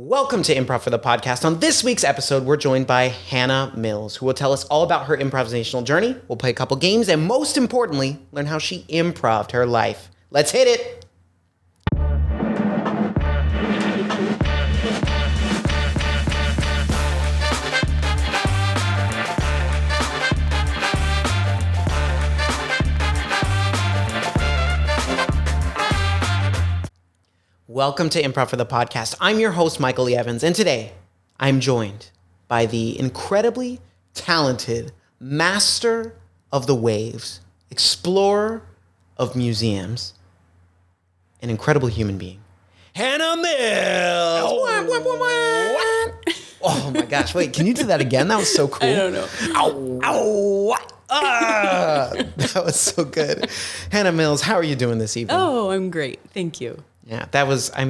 Welcome to Improv for the Podcast. On this week's episode, we're joined by Hannah Mills, who will tell us all about her improvisational journey. We'll play a couple games, and most importantly, learn how she improv'd her life. Let's hit it! Welcome to Improv for the Podcast. I'm your host, Michael E. Evans, and today I'm joined by the incredibly talented master of the waves, explorer of museums, an incredible human being, Hannah Mills. Oh my gosh, wait, can you do that again? That was so cool. I don't know. Ow, that was so good. Hannah Mills, how are you doing this evening? Oh, I'm great. Thank you. Yeah, that was, I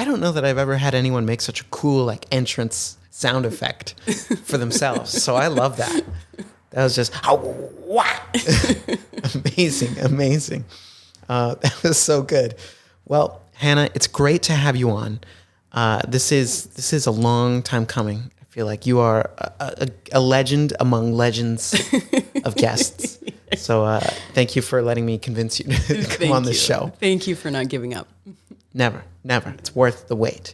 don't know that I've ever had anyone make such a cool, entrance sound effect for themselves. So I love that. That was just, amazing. That was so good. Well, Hannah, it's great to have you on. This is a long time coming. I feel like you are a legend among legends of guests. So thank you for letting me convince you to come on this show. Thank you for not giving up. Never. It's worth the wait.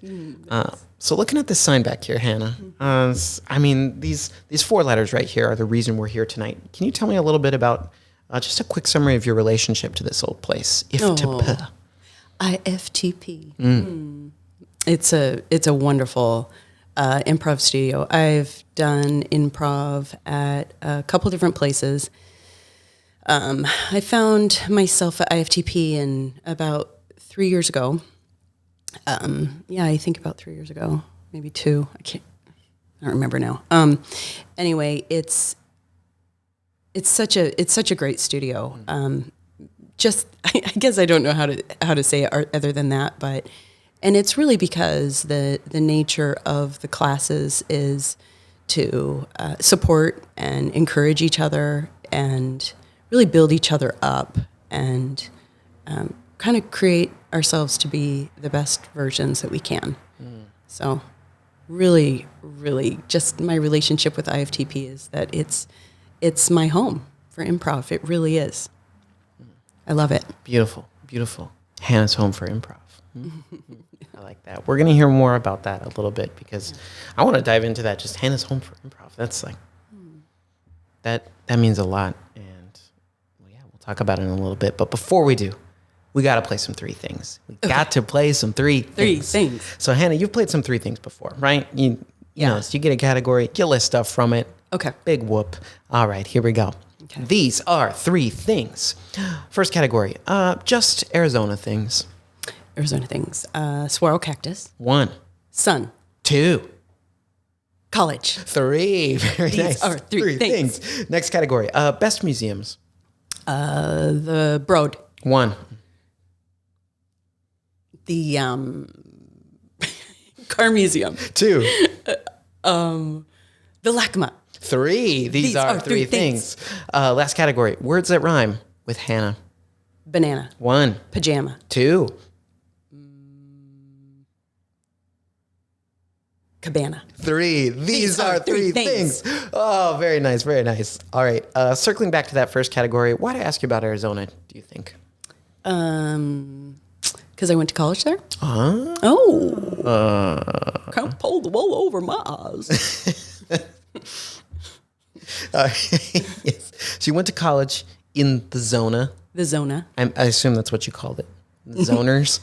So looking at this sign back here, Hannah, these four letters right here are the reason we're here tonight. Can you tell me a little bit about just a quick summary of your relationship to this old place? IFTP. IFTP. It's a wonderful improv studio. I've done improv at a couple different places. I found myself at IFTP in about 3 years ago. I think about 3 years ago, maybe 2. I don't remember now. Anyway, it's such a great studio. I guess I don't know how to say it other than that, and it's really because the nature of the classes is to support and encourage each other and really build each other up and kind of create ourselves to be the best versions that we can. So really, really just my relationship with IFTP is that it's my home for improv. It really is. I love it. Beautiful. Hannah's home for improv. I like that. We're going to hear more about that a little bit because I want to dive into that. Just Hannah's home for improv. That's that means a lot. And we'll talk about it in a little bit. But before we do, we got to play some three things. Got to play some three things. So Hannah, you've played some three things before, right? You know, so you get a category, you list stuff from it. Okay. Big whoop. All right, here we go. Okay. These are three things. First category, just Arizona things. Saguaro cactus. 1. Sun. 2. College. 3. Very These nice. are three things. Next category, best museums. The Broad. 1. The Car Museum. 2. The LACMA. 3. These are three things. Last category, words that rhyme with Hannah. Banana. 1. Pajama. 2. Cabana. 3. These are three things. Oh, very nice. All right. Circling back to that first category, why did I ask you about Arizona, do you think? Because I went to college there. Can't pull the wool over my eyes. Yes. So you went to college in the Zona. The Zona. I assume that's what you called it. The Zoners?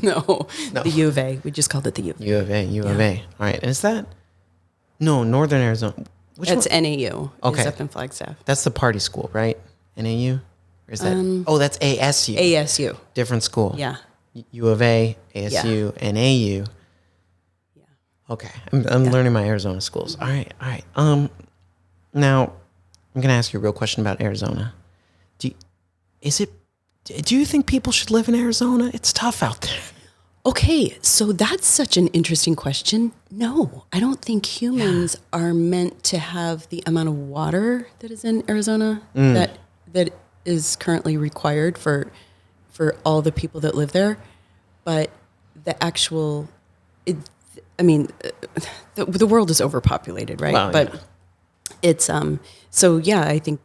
No, the U of A. We just called it the U of A. U of A. All right. And is that? No, Northern Arizona. That's NAU. Okay. It's up in Flagstaff. That's the party school, right? NAU? Or is that? That's ASU. ASU. Different school. Yeah. U of A, ASU, and AU. Yeah. Okay. I'm learning my Arizona schools. All right. Now, I'm going to ask you a real question about Arizona. Do you think people should live in Arizona? It's tough out there. Okay, so that's such an interesting question. No, I don't think humans are meant to have the amount of water that is in Arizona that is currently required for all the people that live there. But the actual I mean, the world is overpopulated, right? Well, but yeah. it's so yeah, I think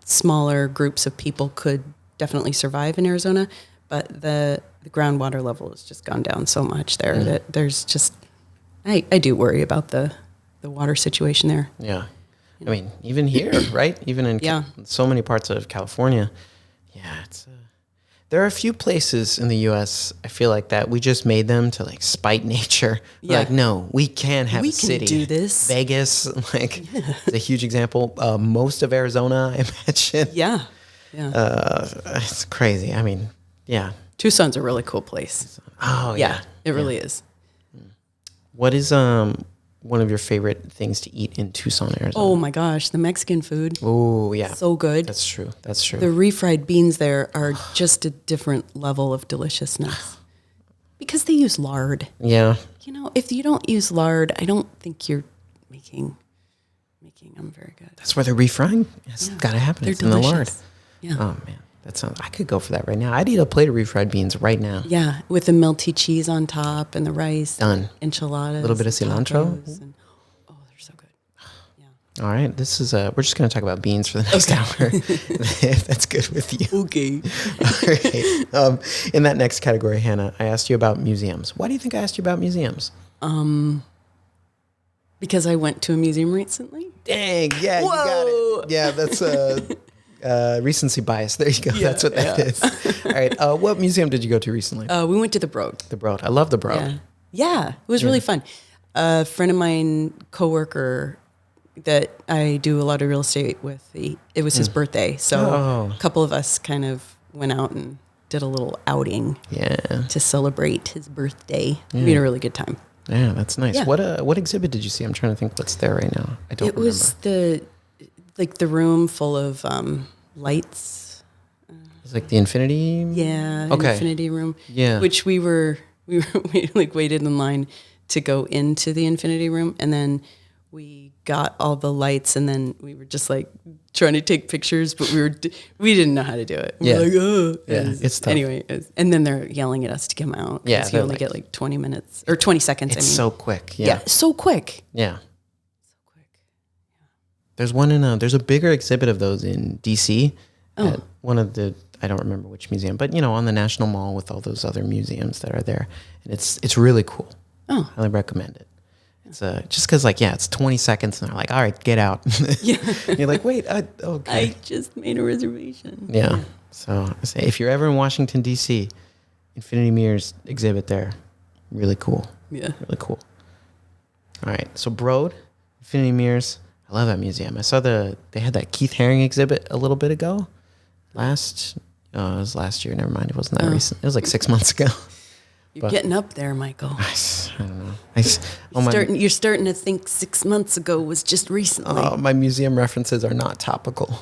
smaller groups of people could definitely survive in Arizona, but the groundwater level has just gone down so much there that there's just I do worry about the water situation there. Yeah. I mean, even here, right? Even in so many parts of California. Yeah, there are a few places in the U.S. I feel like that we just made them to like spite nature. Yeah. Like, no, we can have a city. We can do this. Vegas, like, is a huge example. Most of Arizona, I imagine. Yeah. It's crazy. I mean, yeah. Tucson's a really cool place. Oh, yeah. It really is. What is one of your favorite things to eat in Tucson, Arizona? Oh my gosh, the Mexican food. Oh, yeah. So good. That's true. The refried beans there are just a different level of deliciousness because they use lard. Yeah. You know, if you don't use lard, I don't think you're making them very good. That's where the refrying has got to happen. They're it's delicious. in the lard. Yeah. Oh, man. I could go for that right now. I'd eat a plate of refried beans right now. Yeah, with the melty cheese on top and the rice. Done. Enchiladas. A little bit of cilantro. And, oh, they're so good. Yeah. All right. This is we're just going to talk about beans for the next hour. If that's good with you. Okay. All right. In that next category, Hannah, I asked you about museums. Why do you think I asked you about museums? Because I went to a museum recently. Dang. Yeah, Whoa. you got it. Yeah, that's recency bias. There you go. Yeah, That's what that is. All right. What museum did you go to recently? We went to the Broad. The Broad. I love the Broad. Yeah, it was really fun. A friend of mine, coworker that I do a lot of real estate with, it was his birthday. So a couple of us kind of went out and did a little outing to celebrate his birthday. We had a really good time. Yeah, that's nice. Yeah. What exhibit did you see? I'm trying to think what's there right now. I don't remember. It was the room full of lights. It's like the Infinity? Yeah, Okay. Infinity room. Yeah. Which we like waited in line to go into the Infinity room, and then we got all the lights, and then we were just like trying to take pictures, but we didn't know how to do it. We were like, oh. It's tough. Anyway, and then they're yelling at us to come out. Yeah, you only get like 20 minutes or 20 seconds. It's so quick. Yeah, so quick. Yeah. There's one there's a bigger exhibit of those in DC at one of the, I don't remember which museum, but on the National Mall with all those other museums that are there. And it's really cool. Oh. Highly recommend it. It's just because it's 20 seconds and they're like, all right, get out. Yeah. You're like, wait, okay. I just made a reservation. Yeah. So I say, if you're ever in Washington, D.C., Infinity Mirrors exhibit there. Really cool. Yeah. Really cool. All right. So Broad, Infinity Mirrors. I love that museum. I saw they had that Keith Haring exhibit a little bit ago. It was last year. Never mind. It wasn't that recent. It was like 6 months ago. You're getting up there, Michael. I don't know. You're starting to think 6 months ago was just recently. My museum references are not topical.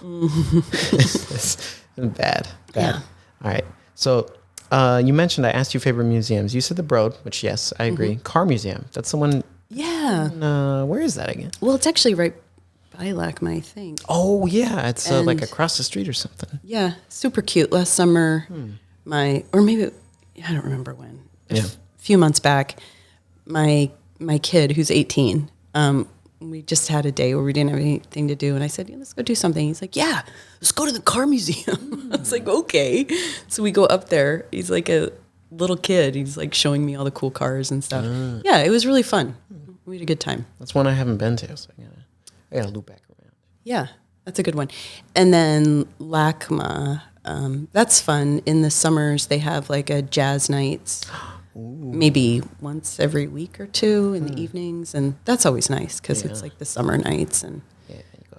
It's bad. Yeah. All right. So you mentioned I asked you favorite museums. You said the Broad, which yes, I agree. Car Museum. That's the one. Yeah. Where is that again? Well, it's actually right by LACMA, I think. Oh yeah, it's like across the street or something. Yeah, super cute. Last summer, I don't remember when. A few months back, my kid who's 18, we just had a day where we didn't have anything to do, and I said, let's go do something. He's like, yeah, let's go to the car museum. I was like, okay. So we go up there. He's like a little kid. He's like showing me all the cool cars and stuff. Yeah, it was really fun. We had a good time. That's one I haven't been to, so I gotta loop back around. Yeah, that's a good one. And then LACMA, that's fun. In the summers, they have like a jazz nights, maybe once every week or two in the evenings, and that's always nice because it's like the summer nights, and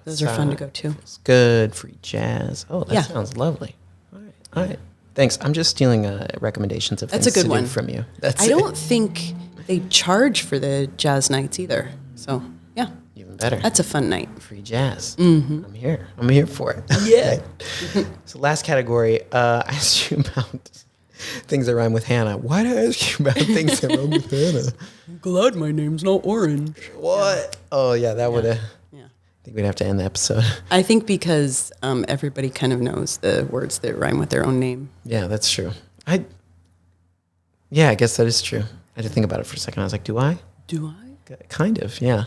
those are fun to go to. It's good, free jazz. Oh, that sounds lovely. All right. Thanks. I'm just stealing recommendations of That's things a good to one do from you. I don't think they charge for the jazz nights either. So yeah, even better. That's a fun night. Free jazz. Mm-hmm. I'm here for it. Yeah. So last category, I asked you about things that rhyme with Hannah. Why did I ask you about things that rhyme with Hannah? I'm glad my name's not Orange. What? Yeah. Oh yeah, that would have. Yeah. I think we'd have to end the episode. I think because everybody kind of knows the words that rhyme with their own name. Yeah, that's true. I guess that is true. I had to think about it for a second. I was like, do I? Do I? Kind of, yeah.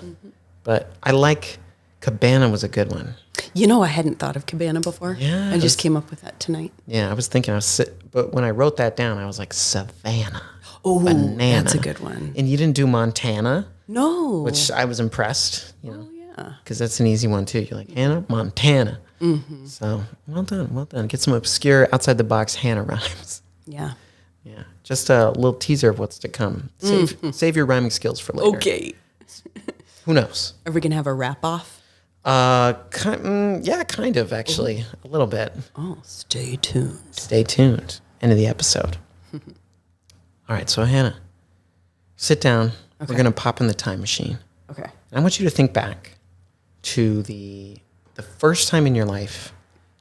But I like Cabana was a good one. You know, I hadn't thought of Cabana before. Yeah, I just came up with that tonight. Yeah, I was thinking, but when I wrote that down, I was like, Savannah. Oh, Banana. that's a good one. And you didn't do Montana, No. which I was impressed, Oh, yeah. because that's an easy one too. You're like, Hannah, Montana. So well done. Get some obscure, outside the box Hannah rhymes. Yeah. Yeah, just a little teaser of what's to come. Save your rhyming skills for later. Okay. Who knows? Are we going to have a wrap off? Yeah, kind of actually, a little bit. Oh, stay tuned. Stay tuned. End of the episode. All right, so Hannah, sit down. Okay. We're gonna pop in the time machine. Okay. And I want you to think back to the first time in your life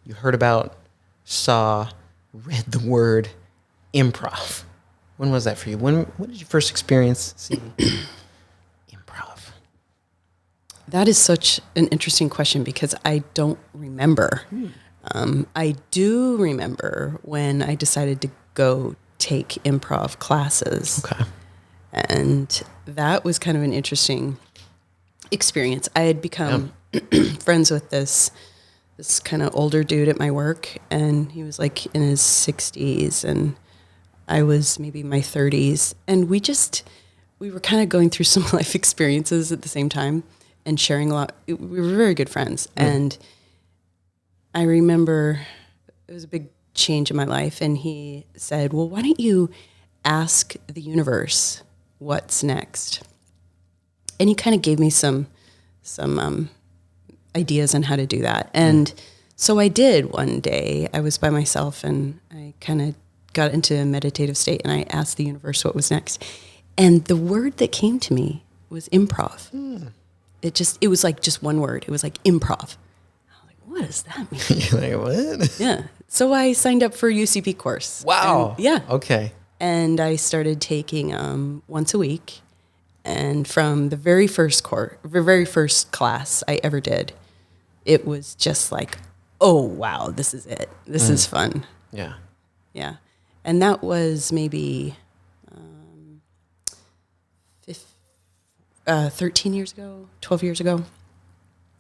you heard about, saw, read the word improv. When was that for you? When did you first experience improv? That is such an interesting question because I don't remember. I do remember when I decided to go take improv classes. Okay. And that was kind of an interesting experience. I had become friends with this kind of older dude at my work, and he was like in his 60s, and I was maybe in my 30s. And we were kind of going through some life experiences at the same time and sharing a lot. We were very good friends. And I remember it was a big change in my life, and he said, well, why don't you ask the universe what's next? And he kind of gave me some ideas on how to do that. And so I did one day. I was by myself, and I kind of got into a meditative state, and I asked the universe what was next. And the word that came to me was improv. It was like just one word. It was like improv. What does that mean? You're like, what? Yeah. So I signed up for a UCP course. Wow. And, yeah. Okay. And I started taking once a week. And from the very first class I ever did, it was just like, oh, wow, this is it. This is fun. Yeah. Yeah. And that was maybe 13 years ago, 12 years ago,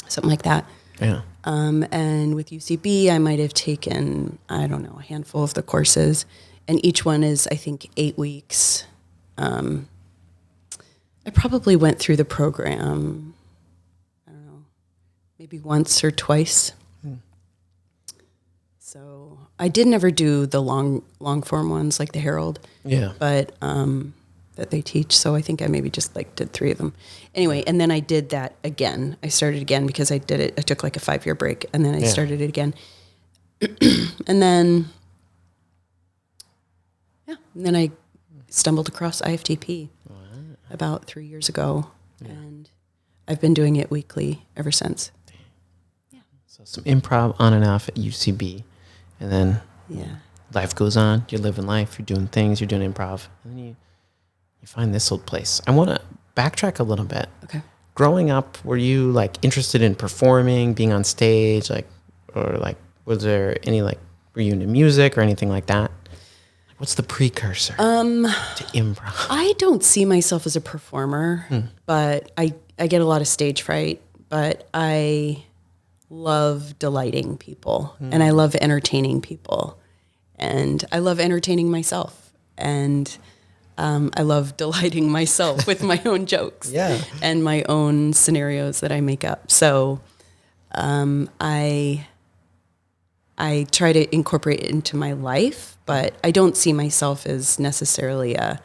something like that. Yeah. And with UCB, I might have taken, I don't know, a handful of the courses. And each one is, I think, 8 weeks. I probably went through the program, I don't know, maybe once or twice. So I did never do the long form ones like the Herald. Yeah. But that they teach. So I think I maybe just did 3 of them. Anyway, and then I did that again. I started again because I did it. I took like a 5-year break, and then I started it again. And then I stumbled across IFTP about 3 years ago, and I've been doing it weekly ever since. Yeah. So some improv on and off at UCB, and then life goes on. You're living life. You're doing things. You're doing improv, and then you find this old place. I want to backtrack a little bit. Okay. Growing up, were you interested in performing, being on stage, was there any were you into music or anything like that? What's the precursor to improv? I don't see myself as a performer, but I get a lot of stage fright, but I love delighting people, and I love entertaining people, and I love entertaining myself, and I love delighting myself with my own jokes and my own scenarios that I make up. So I try to incorporate it into my life, but I don't see myself as necessarily a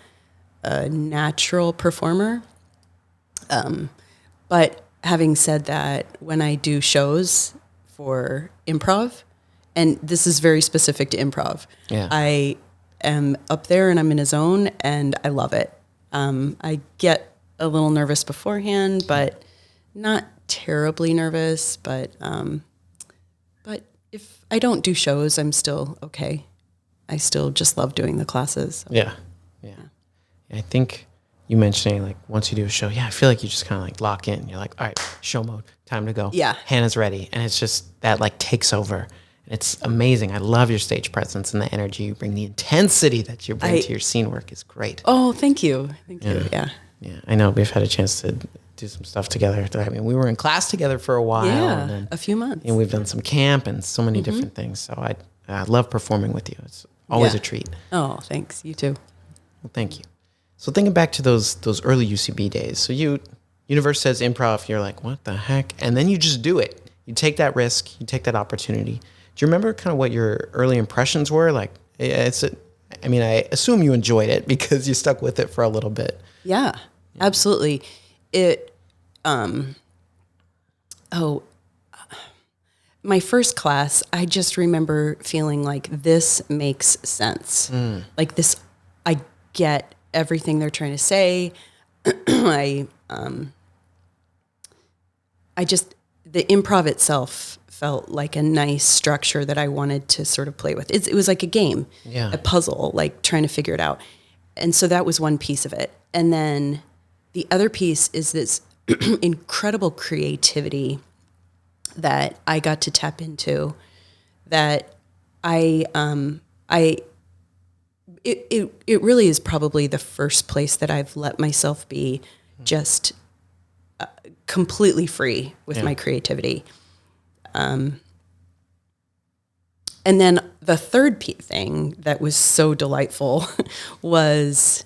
natural performer. But having said that, when I do shows for improv, and this is very specific to improv, I am up there and I'm in a zone and I love it. I get a little nervous beforehand, but not terribly nervous. But if I don't do shows, I'm still okay. I still just love doing the classes. So. Yeah. I think you mentioning once you do a show, I feel like you just kind of lock in. You're like, all right, show mode, time to go. Yeah. Hannah's ready. And it's just that takes over. It's amazing. I love your stage presence and the energy you bring. The intensity that you bring to your scene work is great. Oh, thank you. Thank you. Yeah. Yeah, I know we've had a chance to do some stuff together. I mean, we were in class together for a while. Yeah, and then, a few months. And we've done some camp and so many different things. So I love performing with you. It's always a treat. Oh, thanks. You too. Well, thank you. So thinking back to those early UCB days. So universe says improv, you're like, what the heck? And then you just do it. You take that risk. You take that opportunity. Do you remember kind of what your early impressions were? Like, I assume you enjoyed it because you stuck with it for a little bit. Yeah, absolutely. My first class, I just remember feeling like this makes sense. Like this, I get everything they're trying to say. The improv itself felt like a nice structure that I wanted to sort of play with. It was like a game, a puzzle, like trying to figure it out. And so that was one piece of it. And then the other piece is this incredible creativity that I got to tap into, that it really is probably the first place that I've let myself be just completely free with my creativity. And then the third thing that was so delightful was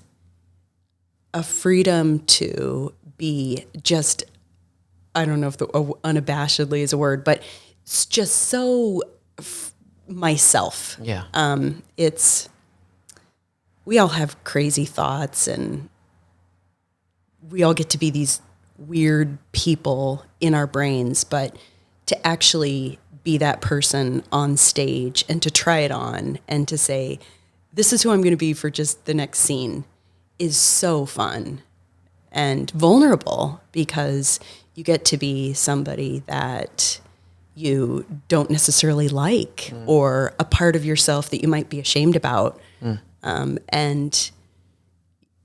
a freedom to be just, I don't know if unabashedly is a word, but it's just so myself. Yeah. We all have crazy thoughts and we all get to be these weird people in our brains, but to actually be that person on stage and to try it on and to say, this is who I'm going to be for just the next scene is so fun and vulnerable, because you get to be somebody that you don't necessarily like or a part of yourself that you might be ashamed about. And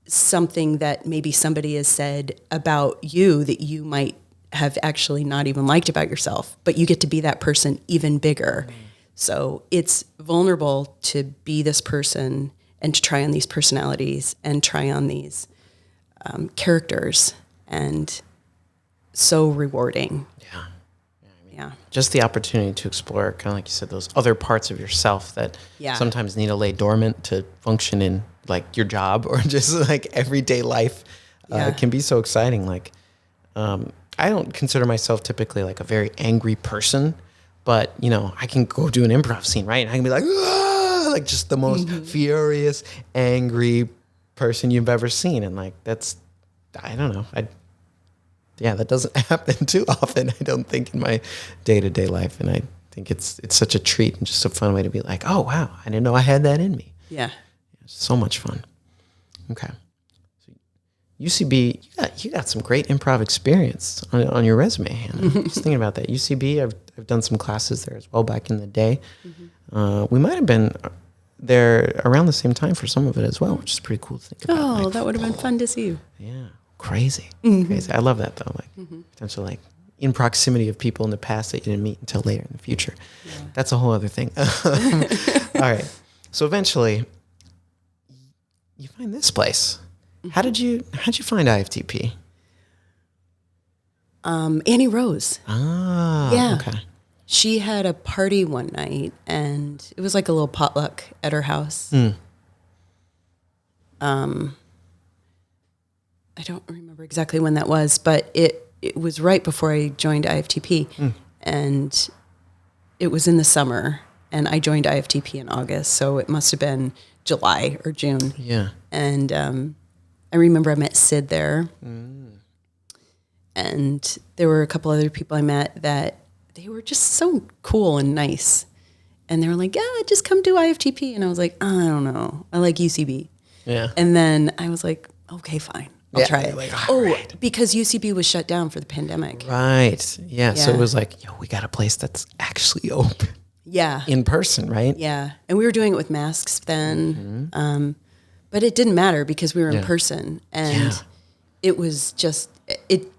something that maybe somebody has said about you that you might have actually not even liked about yourself, but you get to be that person even bigger. So it's vulnerable to be this person and to try on these personalities and try on these characters, and so rewarding. Yeah. Just the opportunity to explore, kind of like you said, those other parts of yourself that sometimes need to lay dormant to function in like your job or just like everyday life can be so exciting. Like, I don't consider myself typically like a very angry person, but I can go do an improv scene, right? And I can be like, ah! Like just the most furious, angry person you've ever seen. And like, I don't know. That doesn't happen too often, I don't think, in my day-to-day life. And I think it's such a treat and just a fun way to be like, oh, wow, I didn't know I had that in me. Yeah. So much fun. Okay. So UCB, you got some great improv experience on your resume, Hannah. Just thinking about that. UCB, I've done some classes there as well back in the day. We might have been there around the same time for some of it as well, which is pretty cool to think about. Oh, like, that would have been fun to see you. Yeah. Crazy. I love that though. Like potential, like in proximity of people in the past that you didn't meet until later in the future. Yeah. That's a whole other thing. All right. So eventually you find this place. How'd you find IFTP? Annie Rose. Ah, yeah. Okay. She had a party one night and it was like a little potluck at her house. I don't remember exactly when that was, but it was right before I joined IFTP. And it was in the summer, and I joined IFTP in August, so it must have been July or June. Yeah. And I remember I met Sid there. And there were a couple other people I met that they were just so cool and nice. And they were like, yeah, just come do IFTP. And I was like, I don't know. I like UCB. Yeah. And then I was like, okay, fine. I'll try it. Like, right. Because UCB was shut down for the pandemic. Right. Yeah. So it was like, we got a place that's actually open. Yeah. In person, right? Yeah. And we were doing it with masks then. But it didn't matter because we were in person. And it was just, it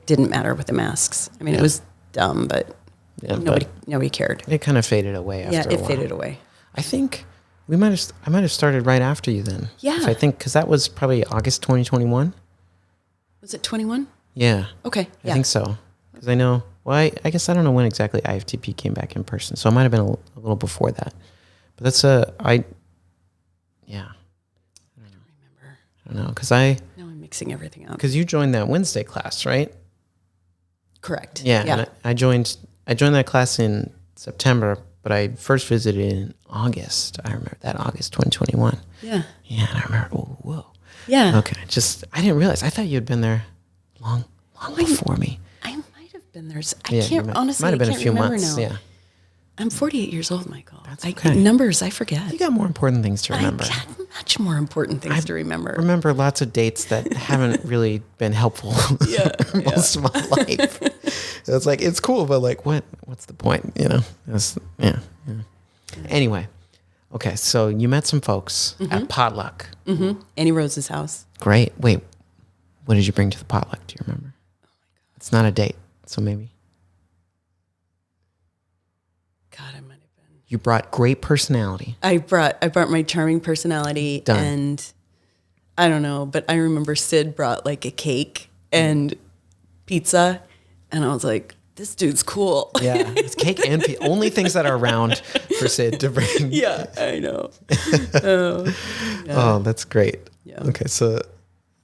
didn't matter with the masks. I mean, it was dumb, but nobody cared. It kind of faded away after a while. Faded away. I think I might have started right after you then. Yeah. So I think, because that was probably August 2021. Was it 21? Yeah. Okay. I think so. Because I know, well, I guess I don't know when exactly IFTP came back in person. So it might have been a little before that. But that's yeah. I don't remember. I don't know. Because now I'm mixing everything up. Because you joined that Wednesday class, right? Correct. Yeah. And I joined that class in September, but I first visited in August. I remember that, August 2021. Yeah. Yeah. And I remember, whoa. Yeah. Okay. I didn't realize. I thought you had been there long before me. I might have been there. I can't, honestly, might have been I can't a few remember months. now. Yeah. I'm 48 years old, Michael. That's okay. Numbers, I forget. You got more important things to remember. I got much more important things to remember. Remember lots of dates that haven't really been helpful most of my life. It's like, it's cool, but like, what's the point? You know? Yeah. Anyway, okay, so you met some folks at potluck. Mm-hmm. Annie Rose's house. Great. Wait, what did you bring to the potluck? Do you remember? Oh my God. It's not a date, so maybe. God, I might have been. You brought great personality. I brought my charming personality. Done. And I don't know, but I remember Sid brought like a cake and pizza, and I was like, this dude's cool. Yeah, it's cake and pizza. Only things that are around for Sid to bring. Yeah, I know. Oh, that's great. Yeah. Okay, so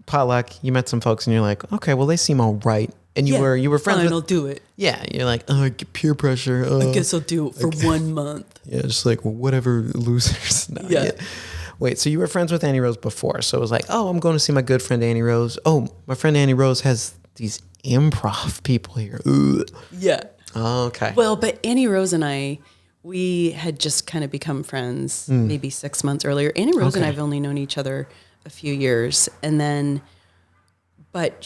potluck, you met some folks and you're like, okay, well, they seem all right. And you were friends fine, with... I'll do it. Yeah, you're like, oh, peer pressure. I guess I'll do it for 1 month. Yeah, just like, whatever, losers. No, Yeah. Wait, so you were friends with Annie Rose before. So it was like, oh, I'm going to see my good friend Annie Rose. Oh, my friend Annie Rose has these improv people here. Ugh. Yeah. Oh, okay. Well, but Annie Rose and we had just kind of become friends maybe 6 months earlier. Annie Rose and I have only known each other a few years. And then, but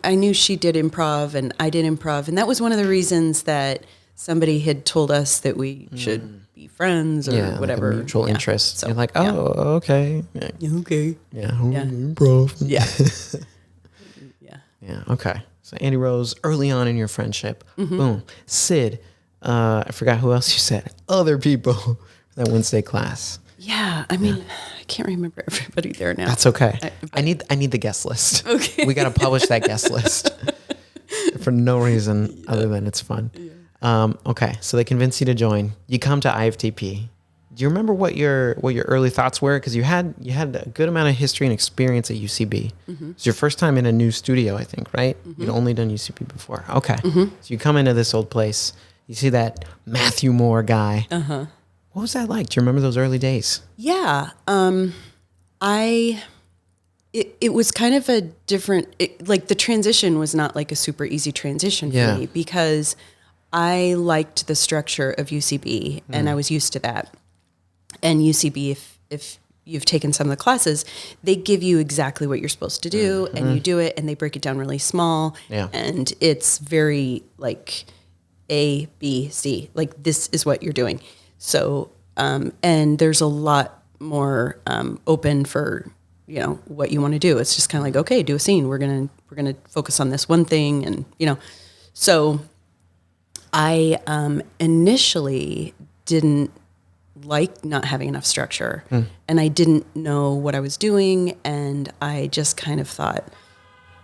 I knew she did improv and I did improv. And that was one of the reasons that somebody had told us that we should be friends or whatever. Like a mutual interest. So, you're like, oh, okay. Yeah. Okay. Yeah. Yeah. Improv. Yeah. Yeah. Yeah. Okay. So Annie Rose, early on in your friendship, boom. Sid, I forgot who else you said. Other people, that Wednesday class. Yeah. I mean, I can't remember everybody there now. That's okay. I need the guest list. Okay. We got to publish that guest list for no reason other than it's fun. Yeah. Okay. So they convince you to join. You come to IFTP. Do you remember what your early thoughts were? Because you had a good amount of history and experience at UCB. It's your first time in a new studio, I think, right? You'd only done UCB before. Okay. So you come into this old place. You see that Matthew Moore guy. Uh-huh. What was that like? Do you remember those early days? Yeah. It was kind of a different, like the transition was not like a super easy transition for me because I liked the structure of UCB and I was used to that. And UCB, if you've taken some of the classes, they give you exactly what you're supposed to do and you do it and they break it down really small. Yeah. And it's very like A, B, C, like this is what you're doing. So, and there's a lot more open for, you know, what you want to do. It's just kind of like, okay, do a scene. We're going to focus on this one thing. And, you know, so I initially didn't like not having enough structure and I didn't know what I was doing. And I just kind of thought,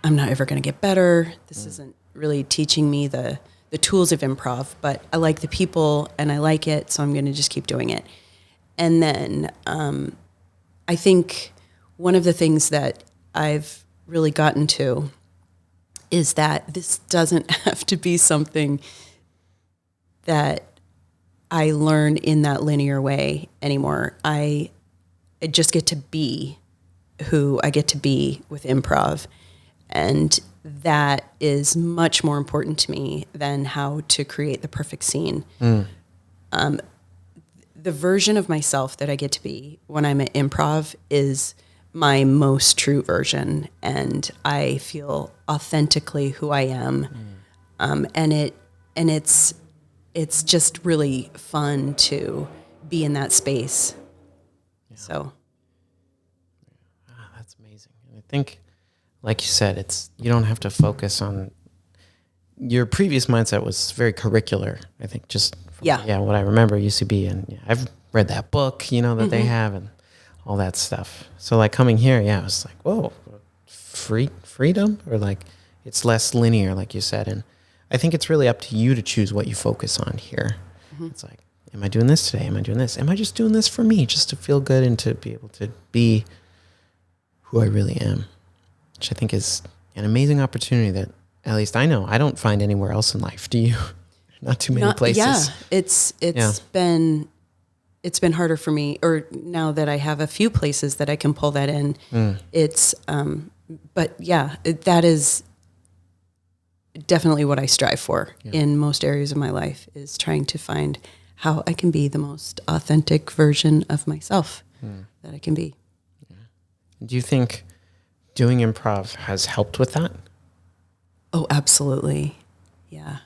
I'm not ever going to get better. This isn't really teaching me the tools of improv, but I like the people and I like it. So I'm going to just keep doing it. And then I think one of the things that I've really gotten to is that this doesn't have to be something that I learn in that linear way anymore. I just get to be who I get to be with improv. And that is much more important to me than how to create the perfect scene. The version of myself that I get to be when I'm at improv is my most true version. And I feel authentically who I am. And it's just really fun to be in that space. Yeah. So. That's amazing. And I think, like you said, you don't have to focus on, your previous mindset was very curricular. I think just from, what I remember UCB, and read that book, that they have and all that stuff. So like coming here, I was like, whoa, freedom, or like it's less linear, like you said. And I think it's really up to you to choose what you focus on here. It's like, am I doing this today? Am I doing this? Am I just doing this for me, just to feel good and to be able to be who I really am? Which I think is an amazing opportunity that at least I know I don't find anywhere else in life. Do you? Not too many places. Yeah, it's been harder for me, or now that I have a few places that I can pull that in. But yeah, that is definitely what I strive for in most areas of my life, is trying to find how I can be the most authentic version of myself that I can be. Do you think doing improv has helped with that? Oh, absolutely. Yeah.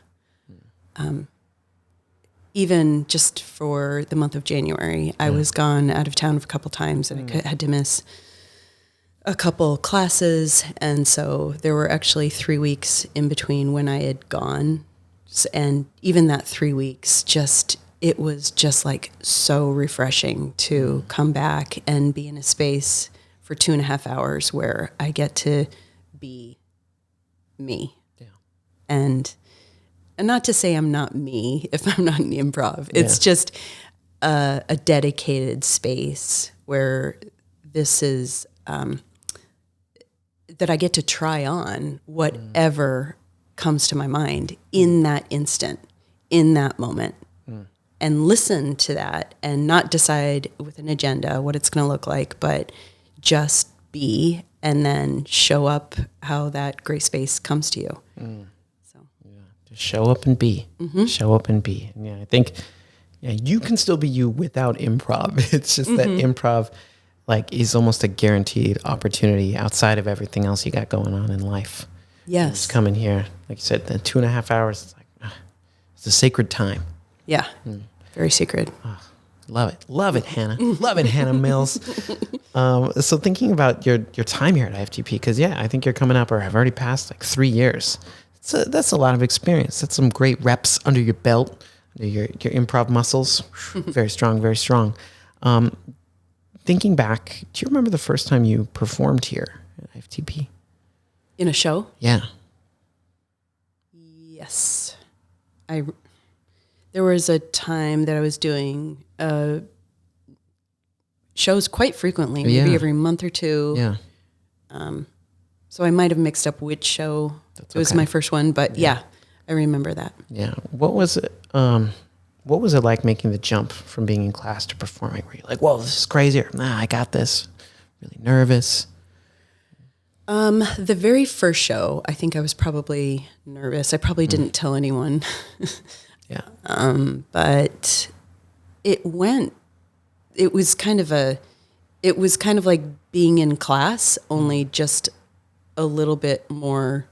Even just for the month of January, I was gone out of town a couple times, and I had to miss a couple classes. And so there were actually 3 weeks in between when I had gone. And even that 3 weeks, it was just like so refreshing to come back and be in a space for 2.5 hours where I get to be me. Yeah. And not to say I'm not me if I'm not in improv. It's just a dedicated space where this is, that I get to try on whatever comes to my mind in that instant, in that moment, and listen to that and not decide with an agenda what it's going to look like, but just be, and then show up how that gray space comes to you. Just show up and be. Show up and be. And I think you can still be you without improv. It's just that improv is almost a guaranteed opportunity outside of everything else you got going on in life. Yes. Just come in here, like you said, the 2.5 hours, it's like, it's a sacred time. Yeah. Very sacred. Oh, love it. Love it, Hannah. Love it, Hannah Mills. So thinking about your time here at IFTP, because I think you're coming up, or have already passed 3 years. That's a lot of experience. That's some great reps under your belt, under your improv muscles. Very strong, very strong. Thinking back, do you remember the first time you performed here at IFTP? In a show? Yeah. Yes. There was a time that I was doing shows quite frequently, maybe every month or two. Yeah. So I might have mixed up which show. It was my first one, but I remember that. Yeah. What was it? What was it like making the jump from being in class to performing? Were you like, whoa, this is crazy? Or, nah, I got this. Really nervous? The very first show, I think I was probably nervous. I probably didn't tell anyone. Yeah. But it was kind of like being in class, only just a little bit more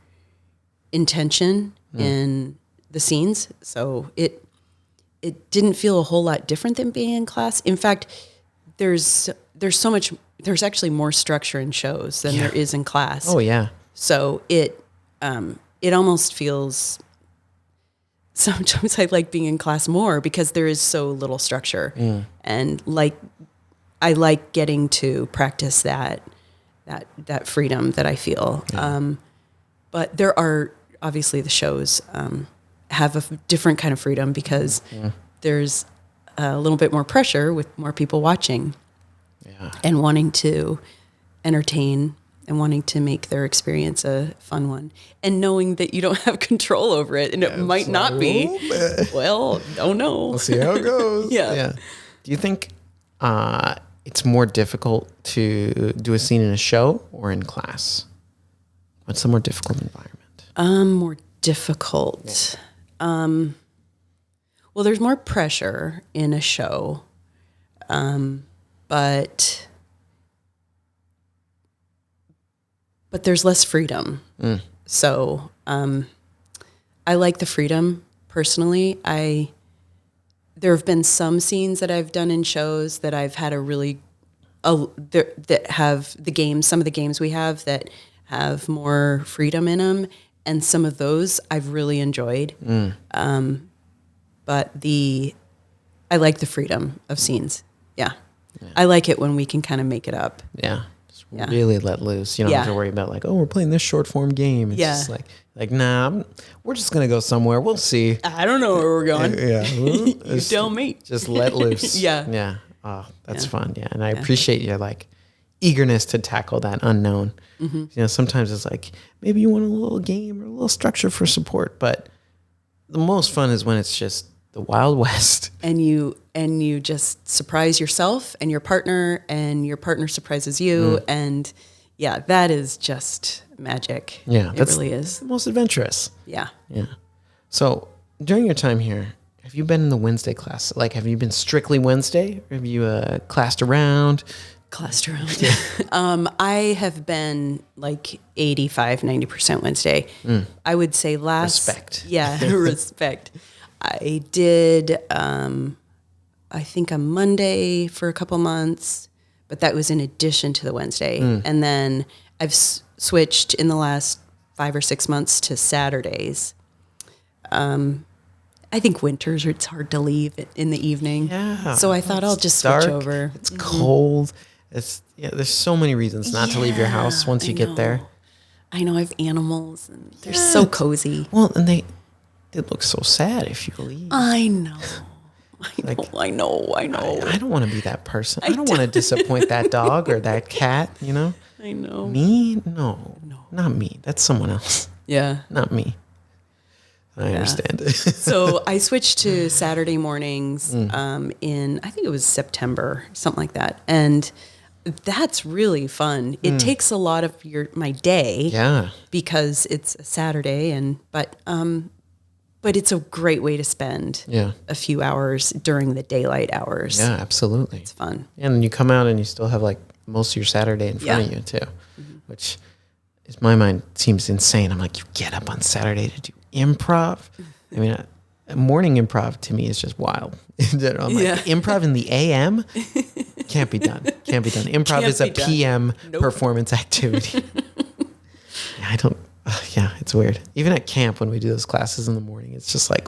intention in the scenes. So it didn't feel a whole lot different than being in class. In fact, there's actually more structure in shows than there is in class. Oh yeah. So it almost feels, sometimes I like being in class more because there is so little structure. And I like getting to practice that freedom that I feel. But there are obviously the shows have a different kind of freedom because there's a little bit more pressure with more people watching and wanting to entertain and wanting to make their experience a fun one, and knowing that you don't have control over it, and it might not be. Well, oh no. We'll see how it goes. Yeah. Do you think it's more difficult to do a scene in a show or in class? What's the more difficult environment? More difficult. Well, there's more pressure in a show, but there's less freedom. So I like the freedom personally. There have been some scenes that I've done in shows that I've had that have the games, some of the games we have that have more freedom in them, and some of those I've really enjoyed. But I I like the freedom of scenes. Yeah. I like it when we can kind of make it up. Yeah. Just really let loose. You don't have to worry about like, oh, we're playing this short form game. It's just like, nah, we're just going to go somewhere. We'll see. I don't know where we're going. You tell me. Just let loose. Yeah. Oh, that's fun. Yeah. And I appreciate your like eagerness to tackle that unknown. You know, sometimes it's like, maybe you want a little game or a little structure for support, but the most fun is when it's just the Wild West. And you just surprise yourself and your partner surprises you. And yeah, that is just magic. Yeah. It really is. The most adventurous. Yeah. Yeah. So during your time here, have you been in the Wednesday class? Like, have you been strictly Wednesday? Or have you classed around? I have been like 85-90% Wednesday. I would say Respect. Yeah, respect. I did, I think a Monday for a couple months, but that was in addition to the Wednesday. And then I've switched in the last 5 or 6 months to Saturdays. I think winters, it's hard to leave in the evening. Yeah. So I thought I'll just switch over. It's cold. There's so many reasons not to leave your house once you get there. I know I have animals and they're so cozy. Well, and they look so sad if you leave. I know. I know. I don't want to be that person. I don't want to disappoint that dog or that cat, you know? I know. Me? No, not me. That's someone else. Yeah. Not me. I understand. So I switched to Saturday mornings in, I think it was September, something like that. And that's really fun. It takes a lot of my day. Yeah. Because it's a Saturday but it's a great way to spend a few hours during the daylight hours. Yeah, absolutely. It's fun. And you come out and you still have like most of your Saturday in front of you too, which in my mind seems insane. I'm like, you get up on Saturday to do improv? I mean, morning improv to me is just wild. I'm like, improv in the AM? Can't be done. Improv is a PM performance activity. I don't... it's weird. Even at camp when we do those classes in the morning, it's just like...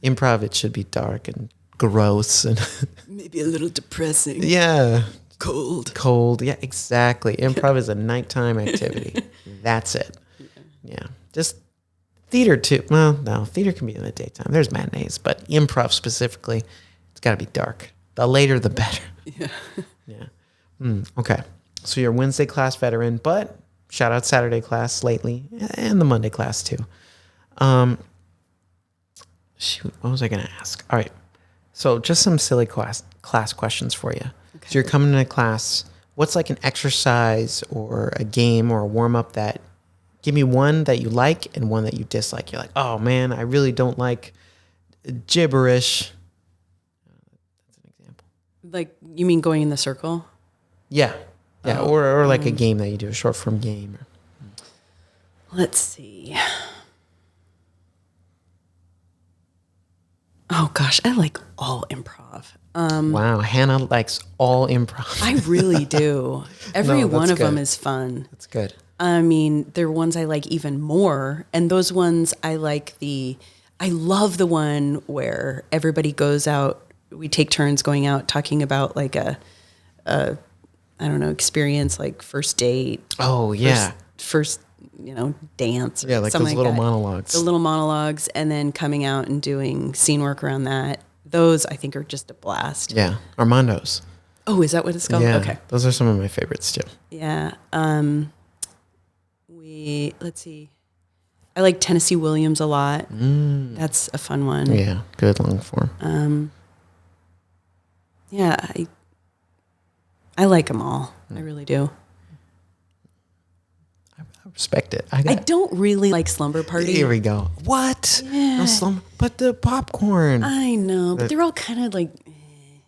improv, it should be dark and gross and... maybe a little depressing. Yeah. Cold. Yeah, exactly. Improv is a nighttime activity. That's it. Yeah. Just theater too. Well, no, theater can be in the daytime. There's matinees, but improv specifically, it's got to be dark. The later, the better. Yeah. Okay. So you're a Wednesday class veteran, but shout out Saturday class lately and the Monday class too. Shoot, what was I going to ask? All right. So just some silly class questions for you. Okay. So you're coming into class. What's like an exercise or a game or a warm-up that, give me one that you like and one that you dislike. You're like, oh man, I really don't like gibberish. That's an example. Like, you mean going in the circle? Yeah. Yeah. Or like a game that you do, a short form game. Let's see. Oh gosh, I like all improv. Wow, Hannah likes all improv. I really do. Every one of them is fun. That's good. I mean, there are ones I like even more. And those ones I love the one where everybody goes out, we take turns going out talking about like a I don't know, experience like first date. Oh, yeah. First dance. Yeah, like those little monologues. The little monologues, and then coming out and doing scene work around that. Those I think are just a blast. Yeah, Armando's. Oh, is that what it's called? Yeah, okay. Those are some of my favorites too. Yeah. Let's see. I like Tennessee Williams a lot. That's a fun one. Yeah, good long form. Yeah, I like them all. I really do. I respect it. I don't really like Slumber Party. Here we go. What? Yeah. No slumber, but the popcorn. I know, but they're all kind of like...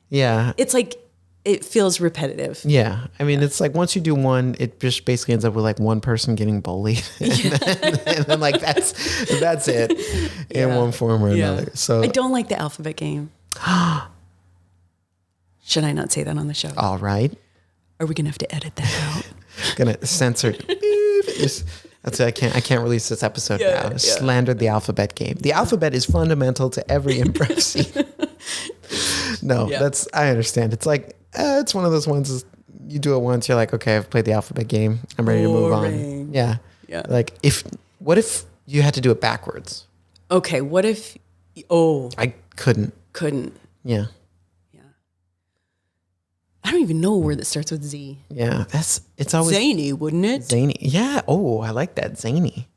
Yeah. It's like, it feels repetitive. Yeah. I mean, it's like once you do one, it just basically ends up with like one person getting bullied. and then like that's it in one form or another. So I don't like the alphabet game. Should I not say that on the show? All right. Are we going to have to edit that out? Gonna censor. That's it. I can't release this episode Yeah, now. yeah. Slandered the alphabet game. The alphabet is fundamental to every improv scene. No, Yeah. I understand. It's like, it's one of those ones is you do it once, you're like, okay, I've played the alphabet game. I'm ready to move on. Boring. Yeah. Yeah. Like what if you had to do it backwards? Okay, what if, I couldn't. couldn't. Yeah. Yeah. I don't even know a word that starts with Z. Yeah. It's always Zany, wouldn't it? zany. Yeah. Oh, I like that. Zany.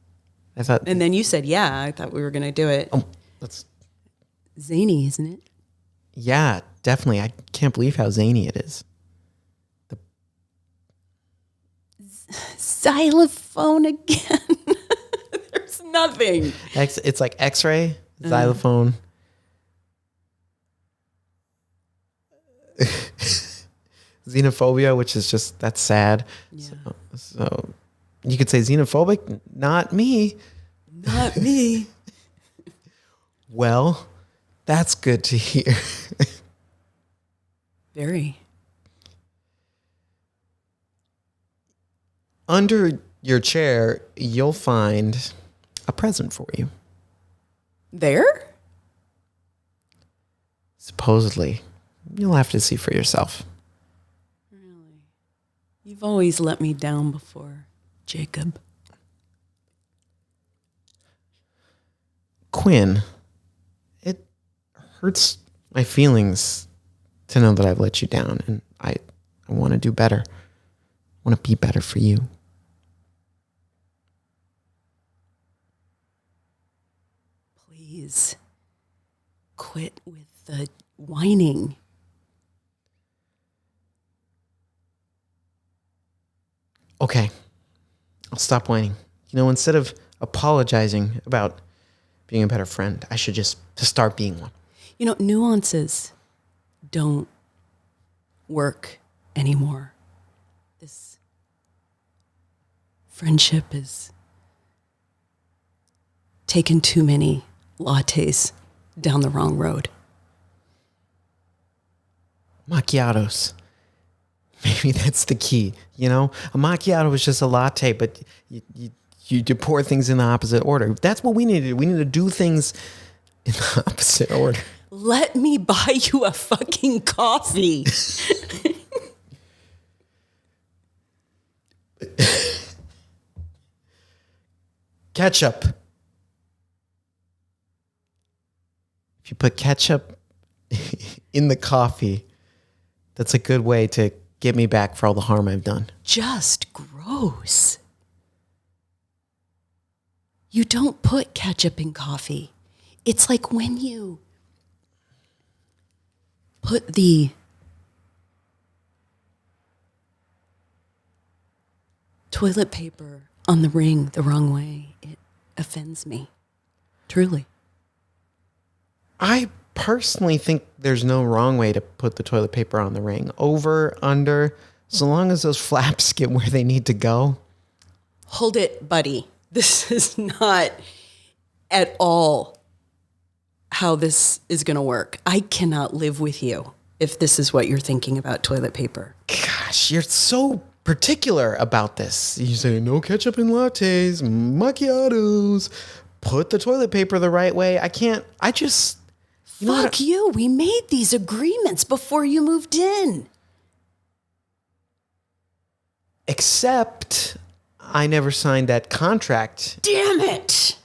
I thought, And then you said, yeah, I thought we were going to do it. that's, Zany, isn't it? yeah, definitely. I can't believe how zany it is. Xylophone again. There's nothing. It's like X-ray, xylophone. Xenophobia, which is just, that's sad. Yeah. So you could say xenophobic, not me. Not me. Well, that's good to hear. Very. Under your chair, you'll find a present for you. There? Supposedly. You'll have to see for yourself. Really? You've always let me down before, Jacob. Quinn, it hurts my feelings to know that I've let you down, and I want to do better. I want to be better for you. Please quit with the whining. Okay, I'll stop whining. Instead of apologizing about being a better friend, I should just start being one. Nuances don't work anymore. This friendship is taken too many lattes down the wrong road. Macchiatos. Maybe that's the key. A macchiato is just a latte, but you pour things in the opposite order. That's what we need to do. We need to do things in the opposite order. Let me buy you a fucking coffee. Ketchup. If you put ketchup in the coffee, that's a good way to get me back for all the harm I've done. Just gross. You don't put ketchup in coffee. It's like when you put the toilet paper on the ring the wrong way. It offends me. Truly. I personally think there's no wrong way to put the toilet paper on the ring. Over, under, so long as those flaps get where they need to go. Hold it, buddy. This is not at all how this is going to work. I cannot live with you if this is what you're thinking about toilet paper. Gosh, you're so particular about this. You say no ketchup in lattes, macchiatos, put the toilet paper the right way. Fuck you. We made these agreements before you moved in. Except I never signed that contract. Damn it.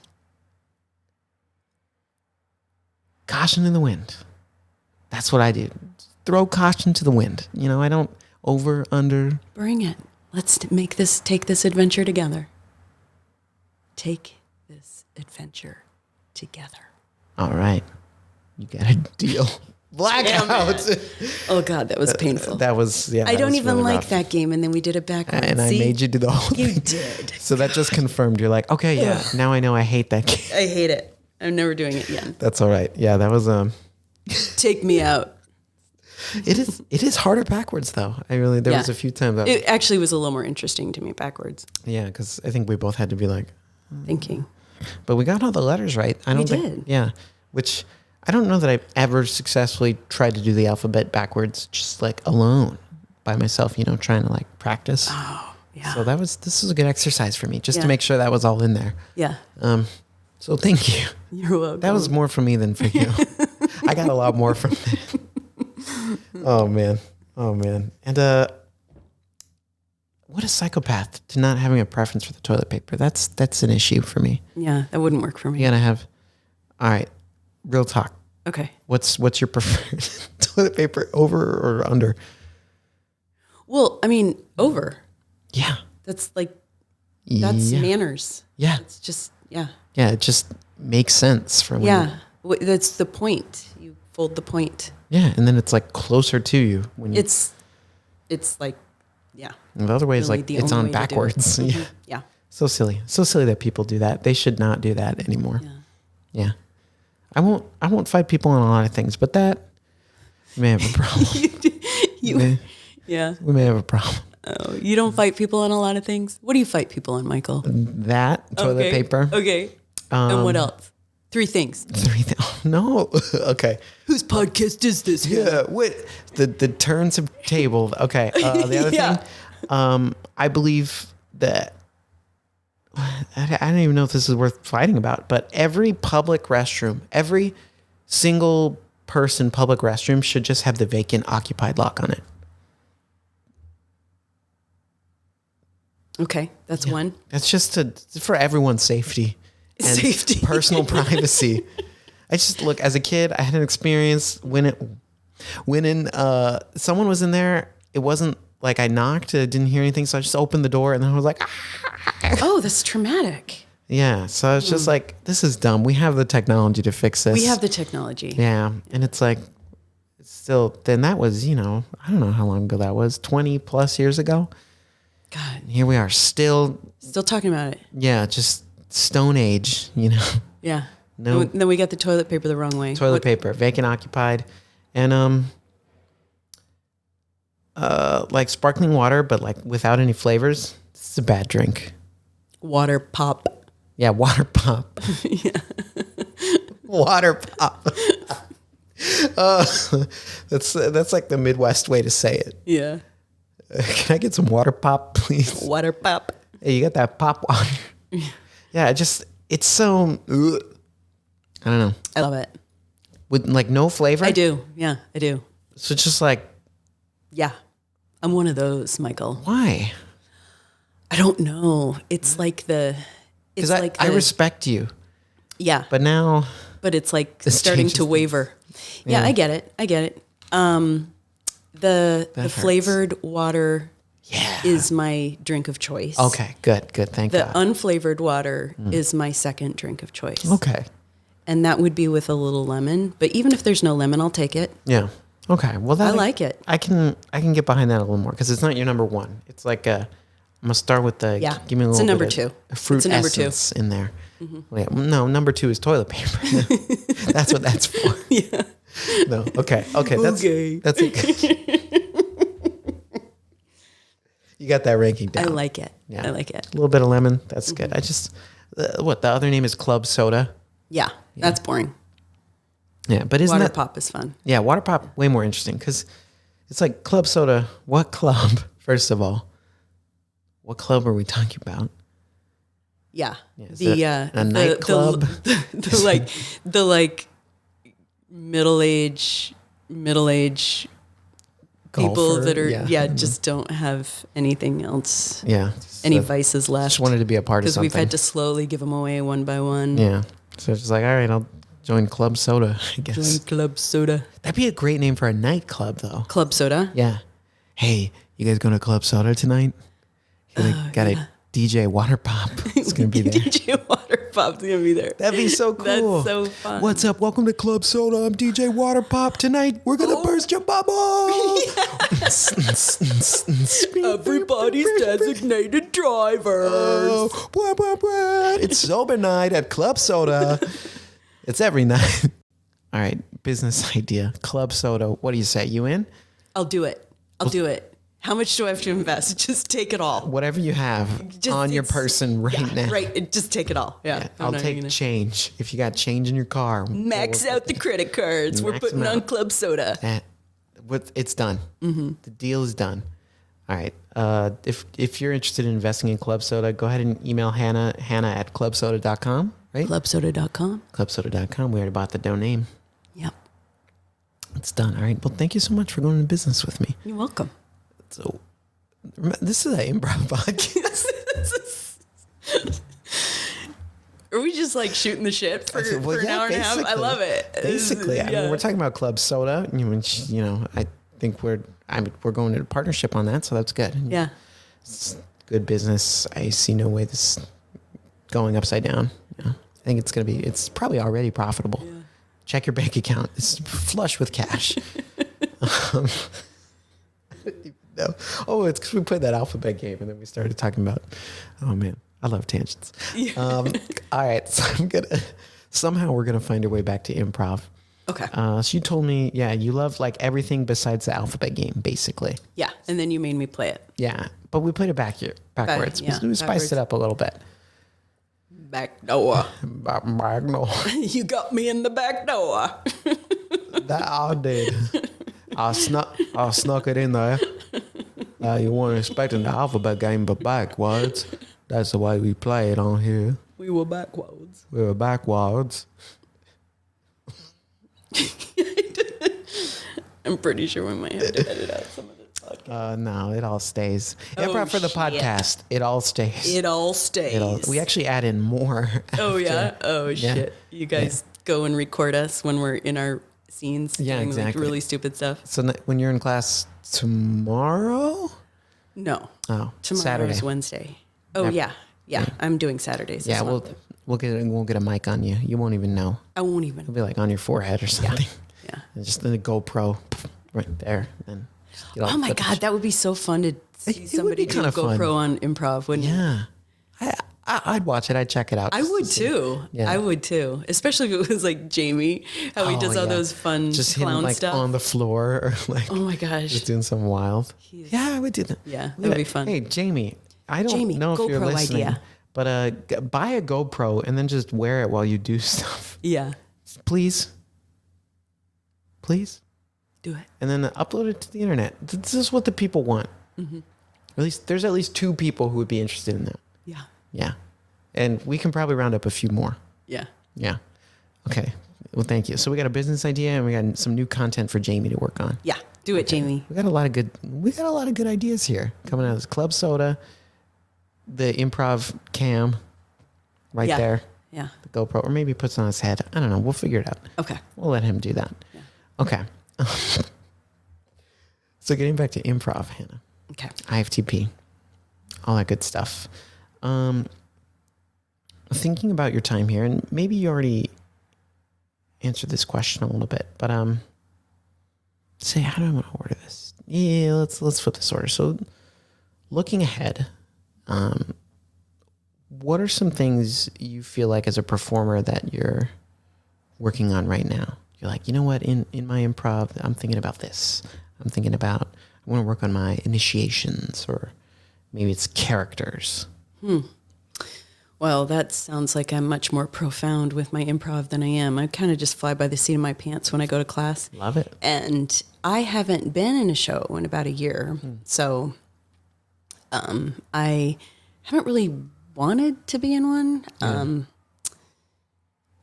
Caution in the wind. That's what I do. Throw caution to the wind. I don't over, under. Bring it. Let's take this adventure together. Take this adventure together. All right. You got a deal. Blackout. Oh, God, that was painful. That was, yeah. I don't was even really like rough. that game, and then we did it backwards. And I made you do the whole You thing. did. So that just confirmed. You're like, okay, yeah, now I know I hate that game. I hate it. I'm never doing it again. That's all right. Yeah, that was Take me out. It is harder backwards though. There was a few times. It actually was a little more interesting to me backwards. Yeah, because I think we both had to be like thinking. But we got all the letters right. I don't think. Did. Yeah, which I don't know that I've ever successfully tried to do the alphabet backwards, just like alone by myself. Trying to like practice. Oh Yeah. So this was a good exercise for me, just to Yeah. make sure that was all in there. Yeah. So thank you. You're welcome. That was more for me than for you. I got a lot more from that. Oh man. And what a psychopath to not having a preference for the toilet paper. That's an issue for me. Yeah, that wouldn't work for me. You gotta have. All right, real talk. Okay. What's your preferred toilet paper, over or under? Well, I mean, over. Yeah. That's that's Yeah. manners. Yeah. It's just, yeah. Yeah, it just makes sense for when Yeah. That's the point. You fold the point. Yeah, and then it's like closer to you when you. It's like, yeah. The other way is really like the it's only on way to do it. backwards. Yeah. Yeah. So silly that people do that. They should not do that anymore. Yeah. Yeah. I won't fight people on a lot of things, but that we may have a problem. Yeah. We may have a problem. Oh, you don't fight people on a lot of things. What do you fight people on, Michael? That toilet paper. Okay. And what else? 3 things. Oh, no. Okay. Whose podcast is this? Yeah. What the turns of table. Okay. The other Yeah. thing. I believe that I don't even know if this is worth fighting about, but every public restroom, every single person public restroom should just have the vacant occupied lock on it. Okay, that's one. That's just for everyone's safety and Safety. personal privacy. I just look, as a kid, I had an experience when someone was in there. It wasn't like I knocked, I didn't hear anything, so I just opened the door and then I was like, Oh, that's traumatic. yeah. So I was just like, this is dumb. We have the technology to fix this. We have the technology. Yeah, and it's like, still. Then that was, I don't know how long ago that was, 20 plus years ago. God, And here we are, still talking about it. Yeah, just Stone Age, Yeah. No. And then we got the toilet paper the wrong way. Toilet paper, vacant occupied, and like sparkling water, but like without any flavors. It's a bad drink. Water pop. Yeah, water pop. Yeah. Water pop. That's like the Midwest way to say it. Yeah. Can I get some water pop, please? Water pop. Hey, you got that pop water? Yeah, it's so. Ugh. I don't know. I love it. With like no flavor. I do. Yeah, I do. So it's just like, Yeah. I'm one of those, Michael. why? I don't know. It's like it's Because like I respect you, yeah, but now but it's like This starting changes to things. waver. Yeah, Yeah. I get it. The hurts. flavored water yeah. is my drink of choice. Okay, good. Thank The God. unflavored water is my second drink of choice. Okay. And that would be with a little lemon. But even if there's no lemon, I'll take it. Yeah. Okay. Well, I like it. I can get behind that a little more because it's not your number one. It's like I'm gonna start with the Yeah, Give me a it's little a number bit of two. fruit It's a number two. essence in there. Well, yeah, no, number 2 is toilet paper. That's what that's for. Yeah. No. Okay. That's Okay. that's it. You got that ranking down. I like it. Yeah. I like it. A little bit of lemon. That's good. I just what the other name is club soda. Yeah. That's boring. Yeah, but isn't Water that pop is fun. Yeah, water pop way more interesting because it's like club soda. What club? First of all, what club are we talking about? Yeah. is it a the nightclub? the middle age people Golfer? that are Yeah. just don't have anything else, Yeah, any so vices left. just wanted to be a part of because something. we've had to slowly give them away one by one. Yeah, so it's just like, all right, I'll join club soda. I guess Join Club Soda. that'd be a great name for a nightclub, though. Club Soda. Yeah. Hey, you guys going to club soda tonight? Got a DJ Water Pop. It's gonna be there. DJ Water Pop's gonna be there. That'd be so cool. That's so fun. What's up? Welcome to Club Soda. I'm DJ Water Pop. Tonight we're gonna burst your bubble. Everybody's designated drivers. Oh, blah, blah, blah. It's sober night at Club Soda. It's every night. All right, business idea. Club Soda. What do you say? You in? I'll do it. I'll do it. How much do I have to invest? Just take it all. Whatever you have Just- on your it's- person right now. Right. Just take it all. Yeah. I'm I'll not take gonna- change. If you got change in your car, Max out the credit cards. We're Max putting them on out. Club Soda. It's done. The deal is done. All right. If you're interested in investing in Club Soda, go ahead and email Hannah at clubsoda.com, right? Clubsoda.com. Clubsoda.com. We already bought the domain. Yep. It's done. All right. Well, thank you so much for going into business with me. You're welcome. So, this is an improv podcast. Are we just like shooting the shit for an hour and a half? I love it. Basically, I mean, we're talking about Club Soda. You know, I think we're going into partnership on that, so that's good. Yeah, it's good business. I see no way this going upside down. I think it's probably already profitable. Yeah. Check your bank account; it's flush with cash. No. Oh, it's because we played that alphabet game, and then we started talking about. Oh man, I love tangents. Yeah. All right, so somehow we're gonna find our way back to improv. Okay. So you told me, you love like everything besides the alphabet game, basically. Yeah, and then you made me play it. Yeah, but we played it backwards. We spiced it up a little bit. Back door. Back door. You got me in the back door. That I did. I snuck it in there. You weren't expecting the alphabet game, but backwards. That's the way we play it on here. We were backwards. I'm pretty sure we might have to edit out some of this podcast. No, it all stays. Improv for the podcast. It all stays. It all stays. We actually add in more. Oh, yeah? Oh, shit. You guys go and record us when we're in our scenes doing exactly. like really stupid stuff. So when you're in class tomorrow? No. Oh, tomorrow Saturday. is Wednesday. Oh, yeah. I'm doing Saturdays. Yeah, we'll get a mic on you. You won't even know. I won't even. It'll be like on your forehead or something. Yeah. And just the GoPro right there. And oh my God, that would be so fun to see somebody do GoPro fun. On improv, wouldn't it? I'd watch it. I'd check it out. I would too. Yeah. I would too. Especially if it was like Jamie, how he does all those fun just clown him, stuff. on the floor or like, oh my gosh, just doing some wild. I would do that. Yeah, that would be fun. Hey, Jamie, I don't know if you're listening, idea. But buy a GoPro and then just wear it while you do stuff. Yeah. Please. Do it. And then upload it to the internet. This is what the people want. Mm-hmm. There's at least 2 people who would be interested in that. Yeah. Yeah. And we can probably round up a few more. Yeah. Yeah. Okay. Well, thank you. So we got a business idea and we got some new content for Jamie to work on. Yeah. Do it, Jamie. We got a lot of good ideas here coming out of this Club Soda, the improv cam right there. Yeah. The GoPro, or maybe puts on his head. I don't know. We'll figure it out. Okay. We'll let him do that. Yeah. Okay. So getting back to improv, Hannah. Okay. IFTP, all that good stuff. Thinking about your time here, and maybe you already answered this question a little bit, but say, how do I want to order this? Yeah, let's flip this order. So, looking ahead, what are some things you feel like as a performer that you're working on right now? You're like, you know what, in my improv, I'm thinking about this. I'm thinking about, I want to work on my initiations, or maybe it's characters. Well, that sounds like I'm much more profound with my improv than I am. I kind of just fly by the seat of my pants when I go to class. Love it. And I haven't been in a show in about a year. So I haven't really wanted to be in one.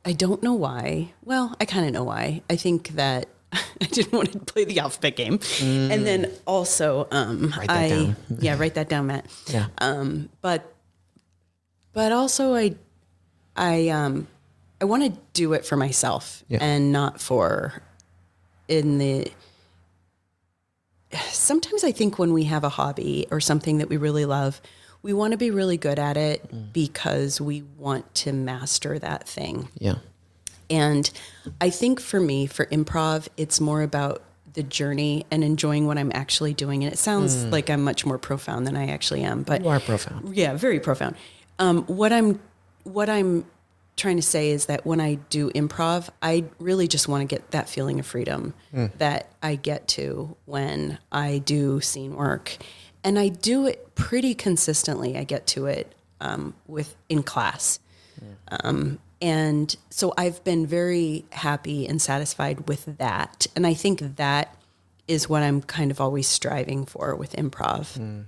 I don't know why. Well, I kind of know why. I think that I didn't want to play the alphabet game. And then also, write that down. Yeah, write that down, Matt. Yeah. But also I want to do it for myself and not for sometimes I think when we have a hobby or something that we really love, we want to be really good at it because we want to master that thing. Yeah. And I think for me, for improv, it's more about the journey and enjoying what I'm actually doing. And it sounds like I'm much more profound than I actually am. But you are profound. Yeah, very profound. What I'm trying to say is that when I do improv, I really just want to get that feeling of freedom that I get to when I do scene work. And I do it pretty consistently. I get to it in class. And so I've been very happy and satisfied with that. And I think that is what I'm kind of always striving for with improv.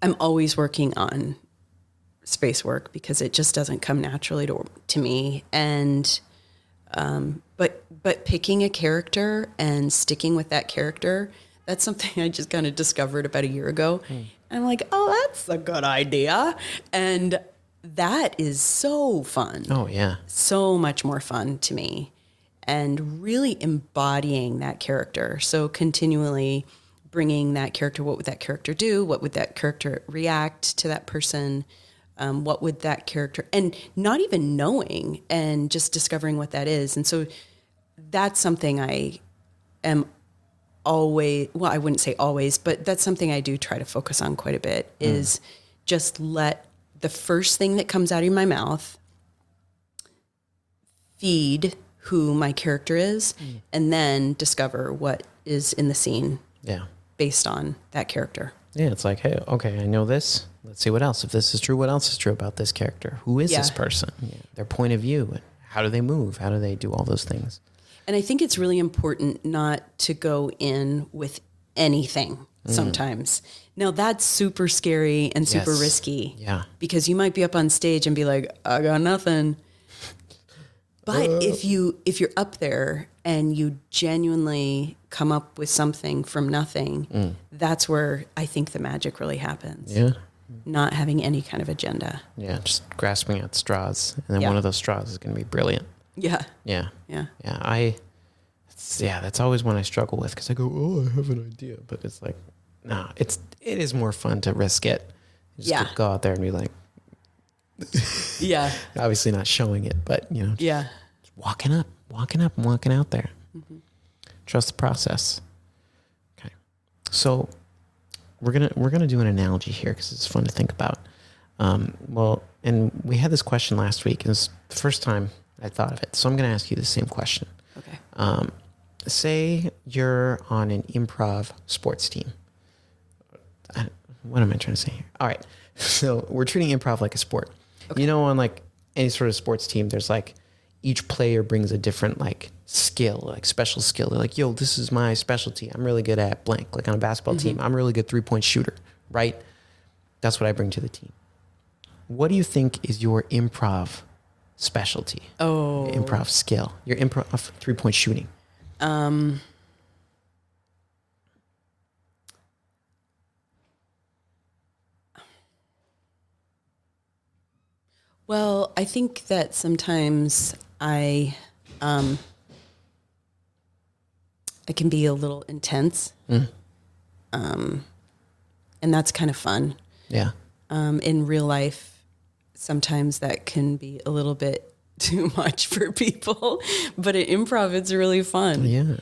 I'm always working on space work because it just doesn't come naturally to me. And but picking a character and sticking with that character, that's something I just kind of discovered about a year ago. And I'm like, oh, that's a good idea. And that is so fun. Oh, yeah. So much more fun to me. And really embodying that character. So continually bringing that character, what would that character do? What would that character react to that person? What would that character, and not even knowing and just discovering what that is. And so that's something I am always, well, I wouldn't say always, but that's something I do try to focus on quite a bit is just let the first thing that comes out of my mouth feed who my character is and then discover what is in the scene based on that character. Yeah, it's like, hey, okay, I know this. Let's see what else. If this is true, what else is true about this character? Who is this person? Yeah. Their point of view. How do they move? How do they do all those things? And I think it's really important not to go in with anything sometimes. Now, that's super scary and super risky. Yeah. Because you might be up on stage and be like, I got nothing. But if you're up there and you genuinely come up with something from nothing, that's where I think the magic really happens. Yeah. Not having any kind of agenda. Yeah, just grasping at straws. And then one of those straws is going to be brilliant. Yeah. Yeah. Yeah. Yeah. That's always one I struggle with because I go, oh, I have an idea. But it's like, no, it is more fun to risk it. Just go out there and be like, yeah. Obviously not showing it, but just walking up and walking out there. Mm-hmm. Trust the process. Okay. So we're gonna do an analogy here because it's fun to think about. And we had this question last week. It was the first time I thought of it. So I'm gonna ask you the same question. Okay. Say you're on an improv sports team. What am I trying to say here? All right. So we're treating improv like a sport. Okay. On like any sort of sports team, there's like each player brings a different like skill, like special skill. They're like, yo, this is my specialty. I'm really good at blank. Like on a basketball team, I'm a really good 3-point shooter, right? That's what I bring to the team. What do you think is your improv specialty? Oh. Your improv skill. Your improv 3-point shooting. Well, I think that sometimes I can be a little intense. And that's kind of fun. Yeah. In real life, sometimes that can be a little bit too much for people, but in improv, it's really fun. Yeah.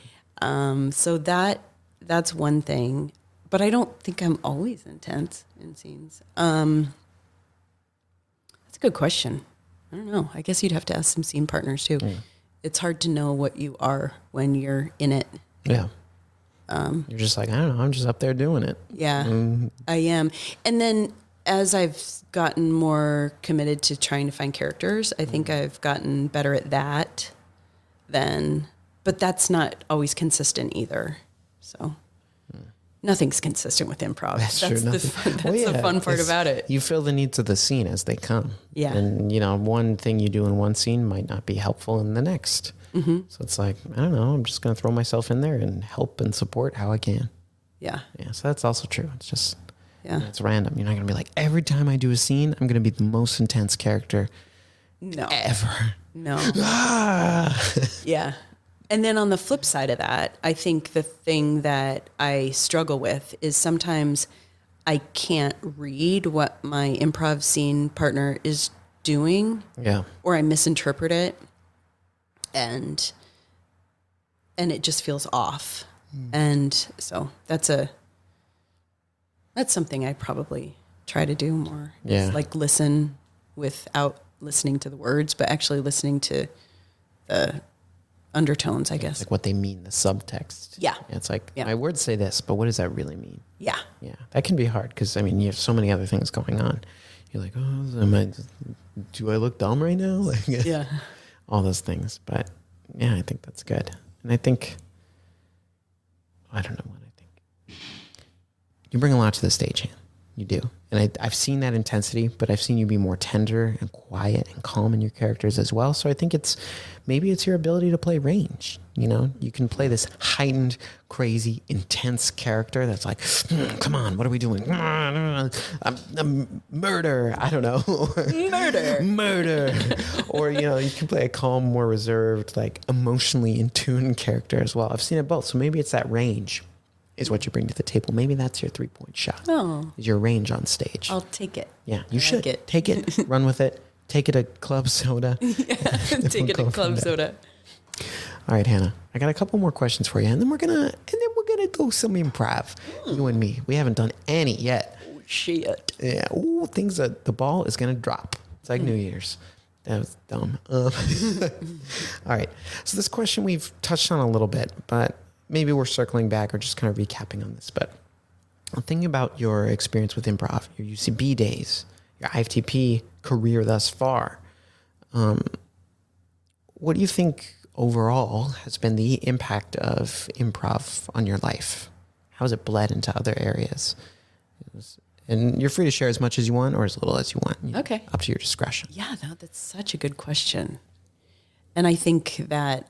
So that's one thing, but I don't think I'm always intense in scenes. That's a good question. I don't know. I guess you'd have to ask some scene partners too. It's hard to know what you are when you're in it. Yeah. You're just like, I don't know, I'm just up there doing it. Yeah, I am. And then as I've gotten more committed to trying to find characters, I think I've gotten better at that but that's not always consistent either. So nothing's consistent with improv. That's true. The fun part about it. You fill the needs of the scene as they come. Yeah. And, one thing you do in one scene might not be helpful in the next. Mm-hmm. So it's like, I don't know, I'm just going to throw myself in there and help and support how I can. Yeah. Yeah. So that's also true. It's just, it's random. You're not going to be like, every time I do a scene, I'm going to be the most intense character ever. No. Ah! Yeah. And then on the flip side of that, I think the thing that I struggle with is sometimes I can't read what my improv scene partner is doing. Yeah. Or I misinterpret it. And it just feels off. And so that's something I probably try to do more. Yeah. It's like listen without listening to the words, but actually listening to the undertones, I guess. Like what they mean, the subtext. Yeah. It's like, my words say this, but what does that really mean? Yeah. Yeah. That can be hard because, you have so many other things going on. You're like, do I look dumb right now? Like, yeah. All those things. But, yeah, I think that's good. And I think I don't know what I think. You bring a lot to the stage, Han. You do. And I've seen that intensity, but I've seen you be more tender and quiet and calm in your characters as well. So I think maybe it's your ability to play range. You know, you can play this heightened, crazy, intense character that's like, come on, what are we doing? Murder. I don't know. Murder. Or, you know, you can play a calm, more reserved, like emotionally in tune character as well. I've seen it both. So maybe it's that range is what you bring to the table. Maybe that's your 3-point shot. Oh. Is your range on stage. I'll take it. Yeah, you should. Take it, run with it. Take it to Club Soda. Take it to Club Soda. All right, Hannah. I got a couple more questions for you, and then we're gonna do some improv. You and me. We haven't done any yet. Oh, shit. Yeah. Ooh, the ball is gonna drop. It's like New Year's. That was dumb. All right. So this question we've touched on a little bit, but maybe we're circling back or just kind of recapping on this. But I'm thinking about your experience with improv, your UCB days, your IFTP career thus far. What do you think overall has been the impact of improv on your life? How has it bled into other areas? And you're free to share as much as you want or as little as you want. Okay. Up to your discretion. Yeah, no, that's such a good question. And I think that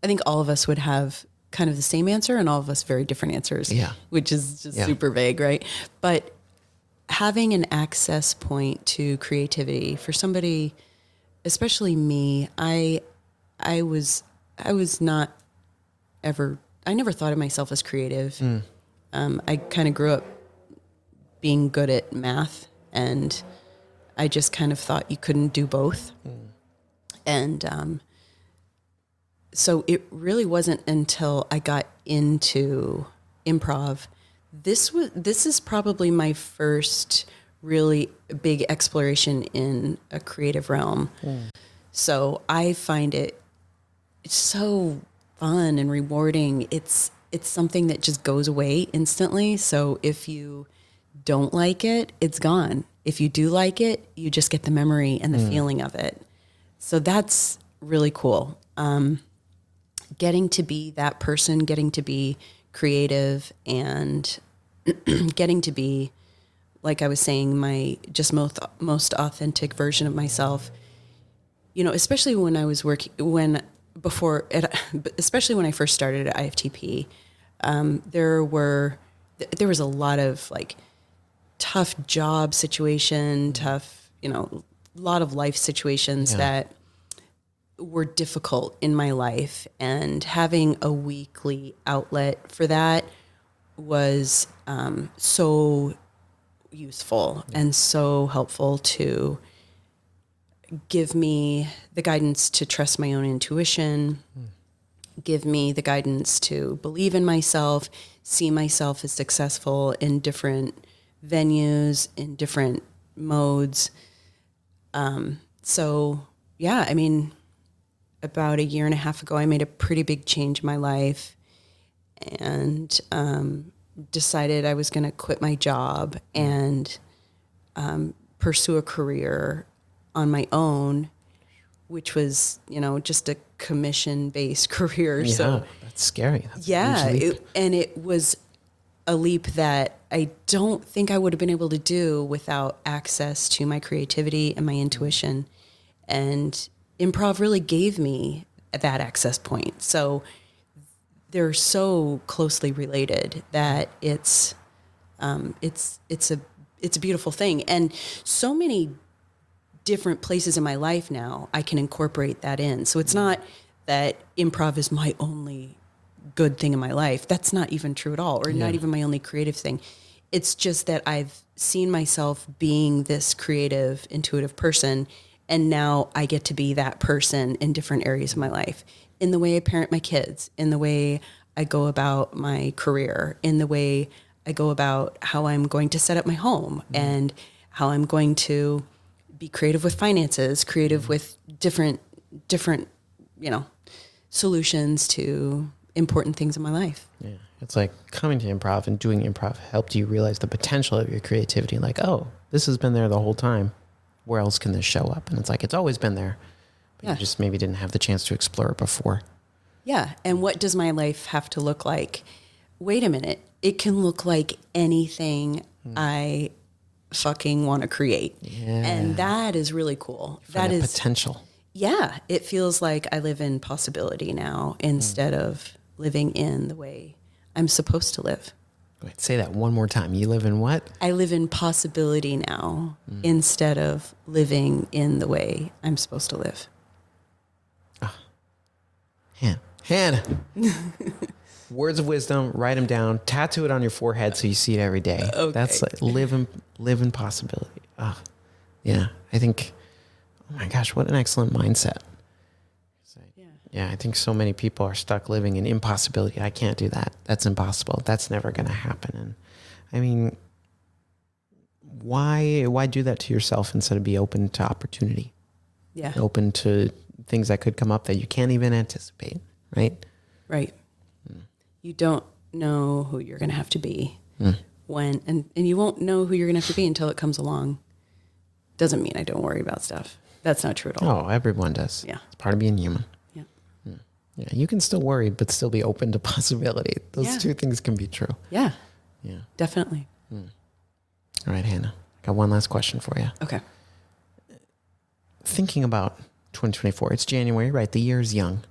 I think all of us would have kind of the same answer and all of us very different answers. Yeah. Which is just super vague, right? But having an access point to creativity for somebody, especially me, I was not ever, I never thought of myself as creative. I kind of grew up being good at math, and I just kind of thought you couldn't do both. And so it really wasn't until I got into improv. This is probably my first really big exploration in a creative realm. So I find it's so fun and rewarding. It's something that just goes away instantly. So if you don't like it, it's gone. If you do like it, you just get the memory and the feeling of it. So that's really cool. Getting to be that person, getting to be creative, and getting to be, like I was saying, my just most authentic version of myself. You know, especially when I was especially when I first started at IFTP, there was a lot of like tough job situation, tough, you know, a lot of life situations that were difficult in my life, and having a weekly outlet for that was so useful and so helpful to give me the guidance to trust my own intuition, give me the guidance to believe in myself, see myself as successful in different venues, in different modes. So yeah, I mean, about 1.5 years ago, I made a pretty big change in my life, and decided I was going to quit my job and pursue a career on my own, which was, you know, just a commission-based career. Yeah, so that's scary. That's it was a leap that I don't think I would have been able to do without access to my creativity and my intuition. And improv really gave me that access point. So they're so closely related that it's a beautiful thing. And so many different places in my life now, I can incorporate that in. So it's not that improv is my only good thing in my life. That's not even true at all, or not even my only creative thing. It's just that I've seen myself being this creative, intuitive person, and now I get to be that person in different areas of my life. In the way I parent my kids, in the way I go about my career, in the way I go about how I'm going to set up my home, and how I'm going to be creative with finances, creative with different, you know, solutions to important things in my life. Yeah. It's like coming to improv and doing improv helped you realize the potential of your creativity. Like, oh, this has been there the whole time. Where else can this show up? And it's like, it's always been there, but you just maybe didn't have the chance to explore it before. Yeah. And what does my life have to look like? Wait a minute. It can look like anything I fucking want to create. Yeah. And that is really cool. That is potential. Yeah. It feels like I live in possibility now instead of living in the way I'm supposed to live. Wait, say that one more time. You live in what? I live in possibility now instead of living in the way I'm supposed to live. Hannah. Words of wisdom, write them down, tattoo it on your forehead so you see it every day. Okay. That's like live in possibility. Yeah. I think, oh my gosh, what an excellent mindset. Yeah, I think so many people are stuck living in impossibility. I can't do that. That's impossible. That's never going to happen. And I mean, why do that to yourself instead of be open to opportunity? Yeah. Open to things that could come up that you can't even anticipate, right? Right. You don't know who you're going to have to be when, and you won't know who you're going to have to be until it comes along. Doesn't mean I don't worry about stuff. That's not true at all. Oh, everyone does. Yeah. It's part of being human. Yeah. Yeah, you can still worry, but still be open to possibility. Those two things can be true. Yeah. Yeah. Definitely. All right, Hannah. I got one last question for you. Okay. Thinking about 2024, it's January, right? The year is young.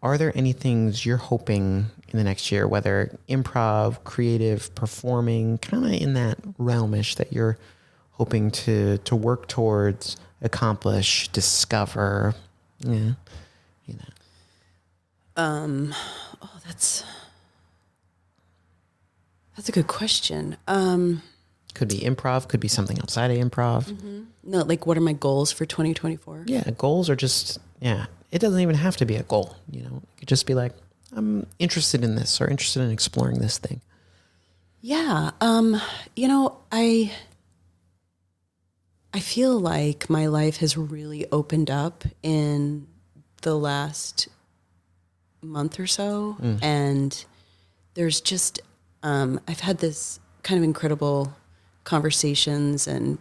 Are there any things you're hoping in the next year, whether improv, creative, performing, kind of in that realmish that you're hoping to work towards, accomplish, discover? Yeah. You know. That's a good question. Could be improv, could be something outside of improv. No, like what are my goals for 2024? Yeah, goals are just, it doesn't even have to be a goal. You know, it could just be like, I'm interested in this or interested in exploring this thing. Yeah. I feel like my life has really opened up in the last month or so. And there's just, I've had this kind of incredible conversations and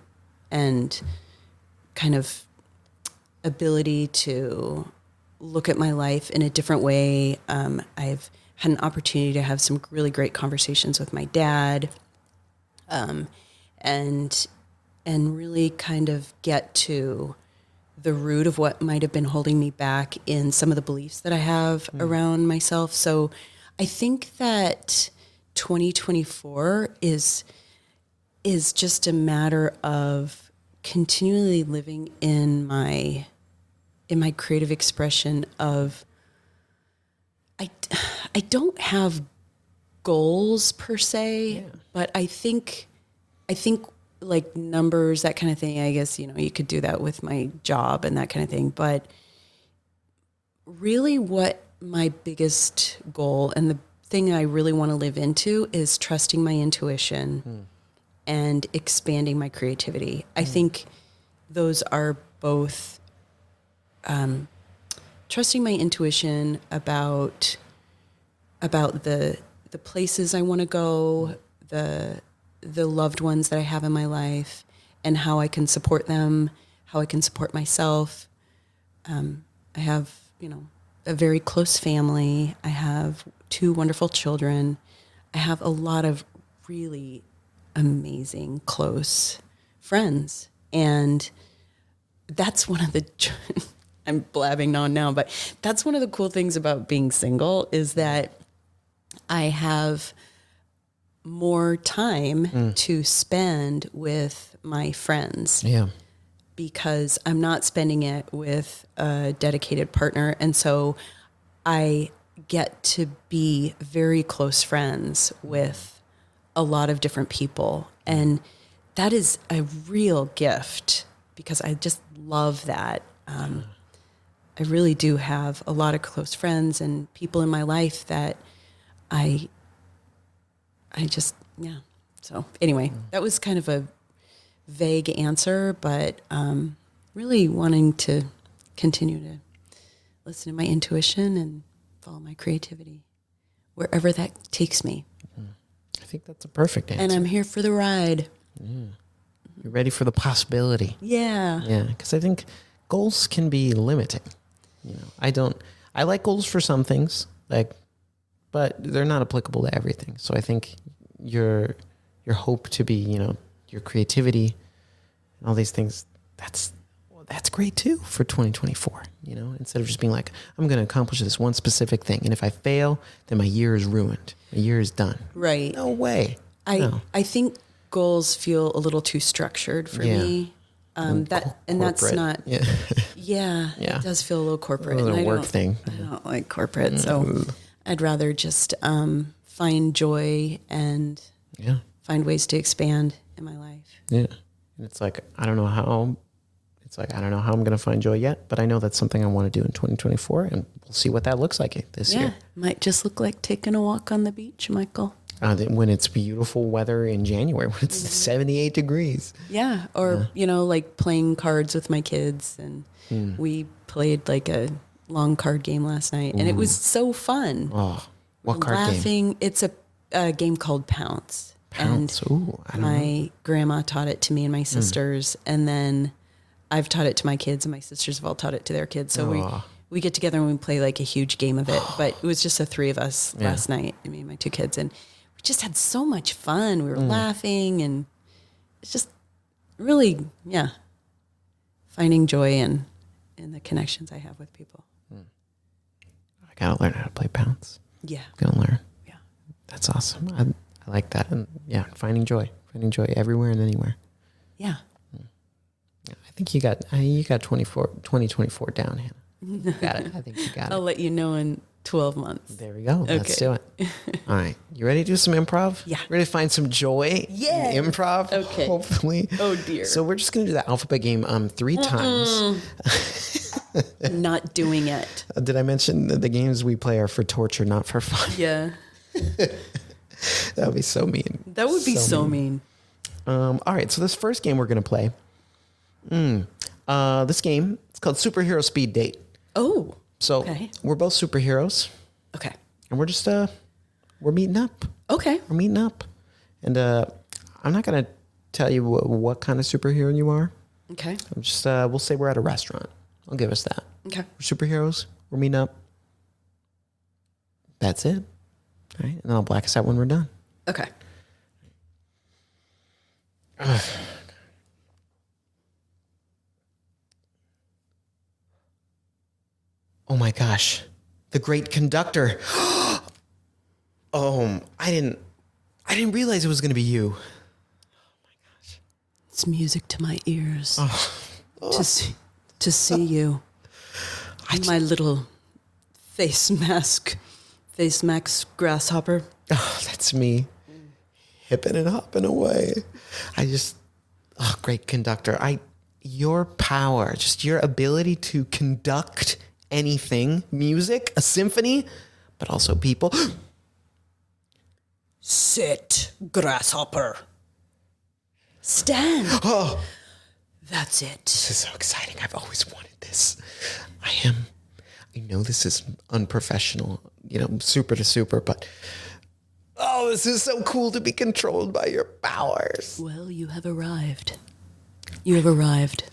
kind of ability to look at my life in a different way. I've had an opportunity to have some really great conversations with my dad, and really kind of get to the root of what might have been holding me back in some of the beliefs that I have around myself. So I think that 2024 is just a matter of continually living in my creative expression of, I don't have goals per se, but I think like numbers, that kind of thing, I guess, you could do that with my job and that kind of thing. But really what my biggest goal and the thing I really want to live into is trusting my intuition and expanding my creativity. I think those are both trusting my intuition about the places I want to go, the loved ones that I have in my life, and how I can support them, how I can support myself. I have, a very close family. I have 2 wonderful children. I have a lot of really amazing, close friends. And that's one of the, I'm blabbing on now, but that's one of the cool things about being single is that I have more time to spend with my friends. Yeah. Because I'm not spending it with a dedicated partner. And so I get to be very close friends with a lot of different people. And that is a real gift because I just love that. I really do have a lot of close friends and people in my life that I just, So anyway, that was kind of a vague answer, but really wanting to continue to listen to my intuition and follow my creativity wherever that takes me. I think that's a perfect answer. And I'm here for the ride. You're ready for the possibility. Yeah. Yeah, because I think goals can be limiting. I I like goals for some things, but they're not applicable to everything. So I think your hope to be, your creativity and all these things, that's great too for 2024. Instead of just being like, I'm going to accomplish this one specific thing, and if I fail, then my year is ruined. My year is done. Right. No way. I think goals feel a little too structured for me. That's not. Yeah. It does feel a little corporate. A little work thing. I don't like corporate, so I'd rather just find joy and find ways to expand in my life. Yeah, and it's like I don't know how I'm going to find joy yet, but I know that's something I want to do in 2024, and we'll see what that looks like this year. Might just look like taking a walk on the beach, Michael. When it's beautiful weather in January, when it's 78 degrees. Yeah, or like playing cards with my kids, and we played like a long card game last night, and it was so fun. Oh, what card game? It's a game called Pounce. Pounce. Ooh, I don't know. My grandma taught it to me and my sisters, and then I've taught it to my kids, and my sisters have all taught it to their kids. So we get together and we play like a huge game of it. But it was just the three of us last night, me and my two kids, and we just had so much fun. We were laughing, and it's just really, finding joy in the connections I have with people. I gotta learn how to play Pounce. Yeah, Gotta learn. Yeah, that's awesome. I like that, and finding joy everywhere and anywhere. Yeah. I think you got 2024 down, Hannah. You got it. I think you got it. I'll let you know in 12 months. There we go. Okay. Let's do it. All right. You ready to do some improv? Yeah. Ready to find some joy in improv? Okay. Hopefully. Oh, dear. So we're just going to do the alphabet game 3 times. Not doing it. Did I mention that the games we play are for torture, not for fun? Yeah. That would be so mean. That would be so mean. All right. So this first game we're going to play, this game, it's called Superhero Speed Date. Oh. So we're both superheroes. Okay. And we're just, we're meeting up. Okay. We're meeting up. And I'm not going to tell you what kind of superhero you are. Okay. I'm just, we'll say we're at a restaurant. I'll give us that. Okay. We're superheroes. We're meeting up. That's it. All right. And I'll black us out when we're done. Okay. Oh my gosh. The great conductor. I didn't realize it was going to be you. Oh my gosh. It's music to my ears. To see you. My little face mask grasshopper. Oh, that's me. Hipping and hopping away. Great conductor. Your power, just your ability to conduct anything, music, a symphony, but also people. Sit, grasshopper. Stand. Oh, that's it. this is so exciting. I've always wanted this. I know this is unprofessional, super to super, but this is so cool to be controlled by your powers. Well, you have arrived. You have arrived.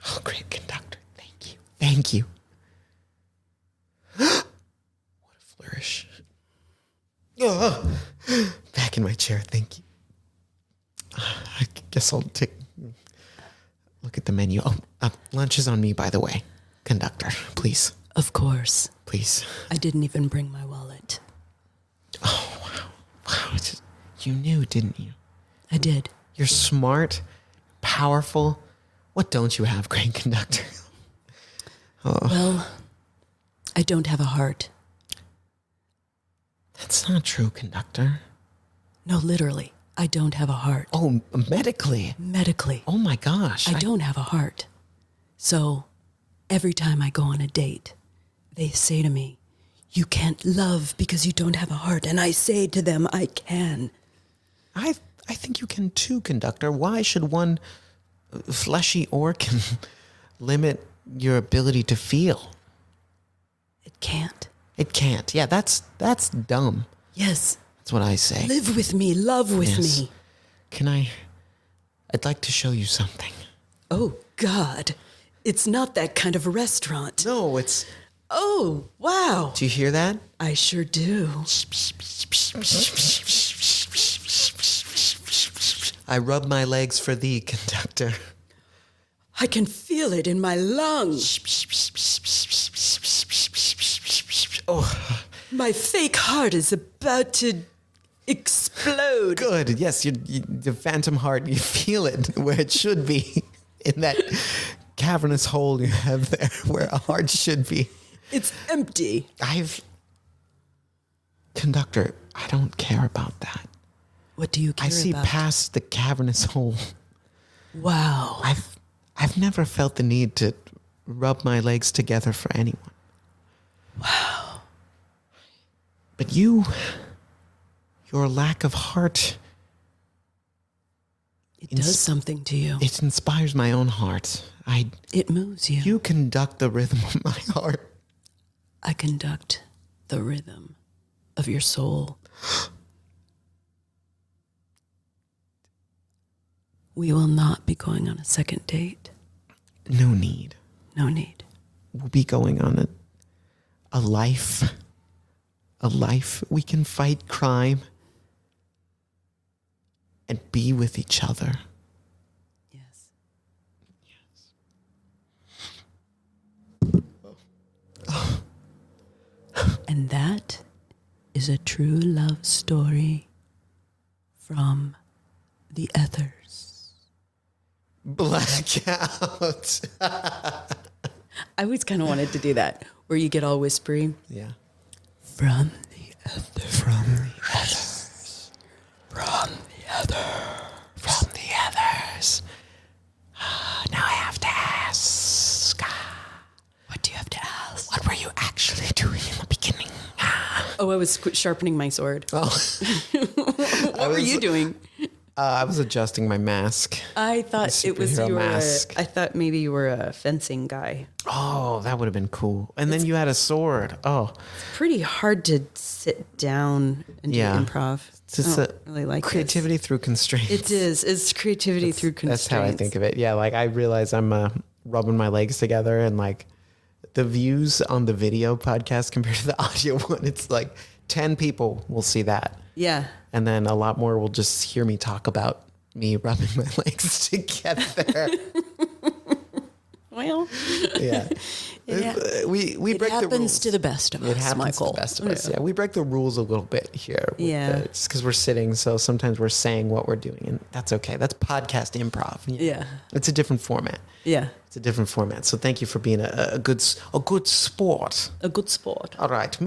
Oh, great conductor. Thank you. Thank you. What a flourish. Back in my chair. Thank you. I guess I'll look at the menu. Lunch is on me, by the way. Conductor, please. Of course. Please. I didn't even bring my wallet. Oh, wow. Wow. You knew, didn't you? I did. You're smart, powerful. What don't you have, great conductor? Well, I don't have a heart. That's not true, conductor. No, literally. I don't have a heart. Oh, medically? Medically. Oh my gosh. I don't have a heart. So every time I go on a date, they say to me, you can't love because you don't have a heart. And I say to them, I can. I think you can too, conductor. Why should one fleshy organ limit your ability to feel? It can't. It can't. Yeah, that's dumb. Yes. That's what I say. Live with me. Love with me. I'd like to show you something. Oh, God. It's not that kind of restaurant. No, it's... Oh, wow. Do you hear that? I sure do. I rub my legs for thee, conductor. I can feel it in my lungs. Oh, My fake heart is about to explode. good. Yes, the phantom heart, you feel it where it should be, in that cavernous hole you have there where a heart should be. It's empty. Conductor, I don't care about that. What do you care I see about? past the cavernous hole. Wow. I've never felt the need to rub my legs together for anyone. Wow. But your lack of heart, It does something to you. it inspires my own heart. It moves you. You conduct the rhythm of my heart. I conduct the rhythm of your soul. We will not be going on a second date. No need. No need. We'll be going on a life. A life. We can fight crime and be with each other. Yes. And that is a true love story from the ethers. Blackout. I always kind of wanted to do that, where you get all whispery. Yeah. From the ethers. From the others. From the ethers. From the others. Now I have to ask. What do you have to ask? What were you actually doing in the beginning? Oh, I was sharpening my sword. Oh. What were you doing? I was adjusting my mask. I thought it was superhero you were. mask. I thought maybe you were a fencing guy. Oh, that would have been cool. And then you had a sword. Oh, Pretty hard to sit down and Yeah. do improv. it's just I don't really like creativity through constraints. This. It is. It's creativity through constraints. That's how I think of it. Yeah, like I realize I'm rubbing my legs together, and like the views on the video podcast compared to the audio one, it's like 10 people will see that. Yeah. And then a lot more will just hear me talk about me rubbing my legs together. Well, Yeah. We it break the happens rules. to the best of It us, happens Michael. to the best of us. Yeah, we break the rules a little bit here. Yeah. Just because we're sitting, so sometimes we're saying what we're doing, and that's okay. That's podcast improv. Yeah. It's a different format. Yeah. It's a different format. So thank you for being a good sport. A good sport. All right,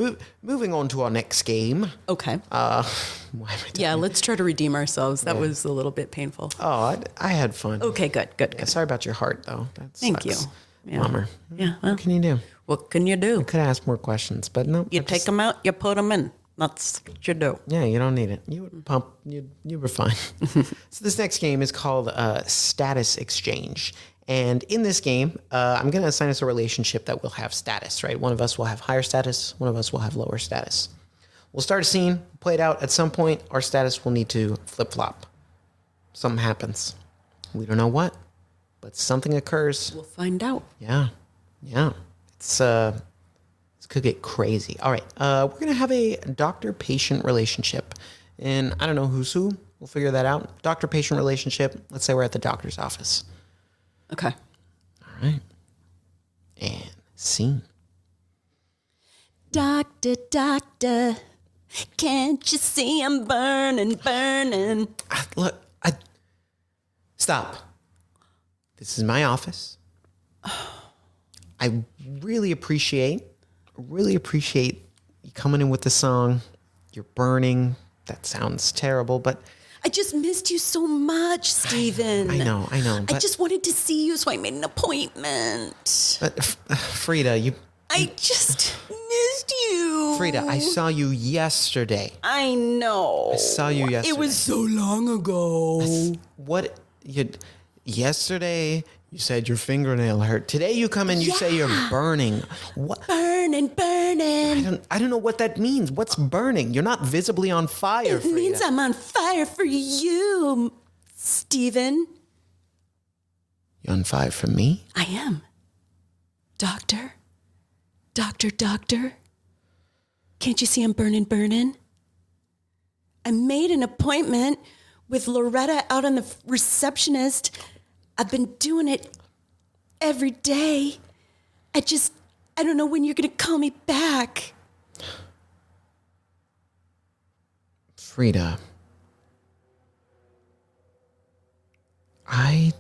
moving on to our next game. Okay. Why am I doing Yeah, let's try to redeem ourselves. That was a little bit painful. Oh, I had fun. Okay, good. Yeah, sorry about your heart, though. That Thank sucks. you. Yeah. Bummer. Yeah. Well, What can you do? what can you do? Could ask more questions, but no. You take them out, you put them in. That's what you do. Yeah, you don't need it. You would pump. You were fine. So this next game is called Status Exchange, and in this game, I'm going to assign us a relationship that will have status. Right, one of us will have higher status. One of us will have lower status. We'll start a scene, play it out. At some point, our status will need to flip flop. Something happens. We don't know what, but something occurs. We'll find out. Yeah. It's this could get crazy. All right, we're gonna have a doctor-patient relationship, and I don't know who's who. We'll figure that out. Doctor-patient relationship. Let's say we're at the doctor's office. Okay. All right, and scene. Doctor, doctor, can't you see I'm burning, burning? Look, stop. This is my office. I really appreciate you coming in with the song. You're burning. That sounds terrible, but I just missed you so much, Steven. I know. I But, just wanted to see you, so I made an appointment. but Frida, I just missed you. Frida, I saw you yesterday. I know. I saw you yesterday. It was so long ago. What yesterday you said your fingernail hurt. Today you come in, you say you're burning. What? Burning, burning. I don't know what that means. What's burning? You're not visibly on fire, It Frida. means I'm on fire for you, Steven. You're on fire for me? I am. Doctor, Doctor, can't you see I'm burning? I made an appointment with Loretta out on the receptionist. I've been doing it every day. I don't know when you're going to call me back. Frida, I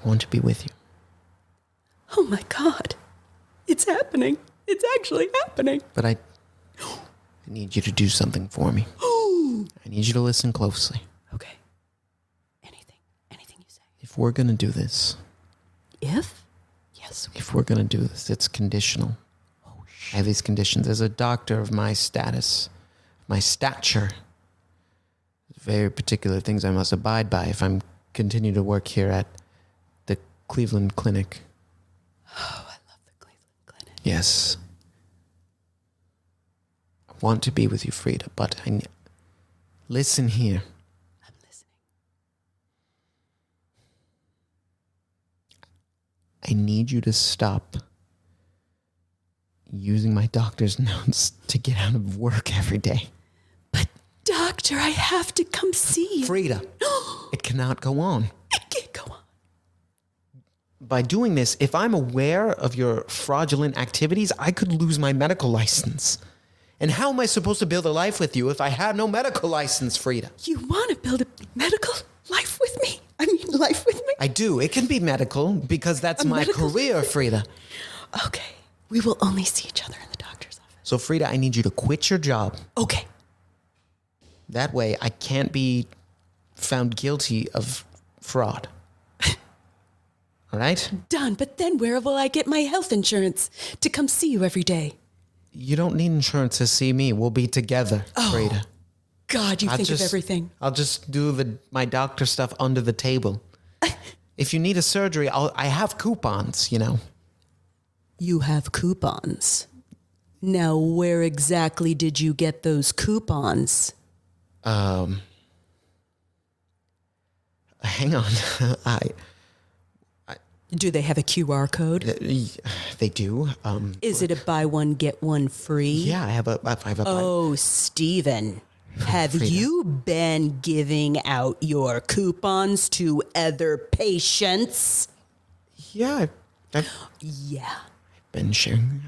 want to be with you. Oh my God. It's happening. It's actually happening. But I need you to do something for me. I need you to listen closely. Okay. Anything you say. If we're going to do this. If? Yes. If we're going to do this, it's conditional. Oh, I have these conditions. As a doctor of my status, my stature, very particular things I must abide by if I'm continue to work here at the Cleveland Clinic. Oh, I love the Cleveland Clinic. Yes. I want to be with you, Frida, but listen here. I'm listening. I need you to stop using my doctor's notes to get out of work every day. But doctor, I have to come see you. Frida, it cannot go on. It can't go on. By doing this, if I'm aware of your fraudulent activities, I could lose my medical license. And how am I supposed to build a life with you if I have no medical license, Frida? You want to build a medical life with me? I mean, life with me? I do. It can be medical because that's my career, Frida. Okay. We will only see each other in the doctor's office. So, Frida, I need you to quit your job. Okay. That way, I can't be found guilty of fraud. All right? Done. But then where will I get my health insurance to come see you every day? You don't need insurance to see me. We'll be together, Frida. God, you think of everything. I'll just do my doctor stuff under the table. If you need a surgery, I have coupons, you know. You have coupons. Now, where exactly did you get those coupons? Hang on. Do they have a QR code? They do. Is it a buy one, get one free? Yeah, I have a Oh, Steven. Have Frida. you been giving out your coupons to other patients? Yeah, I've Yeah. been sharing.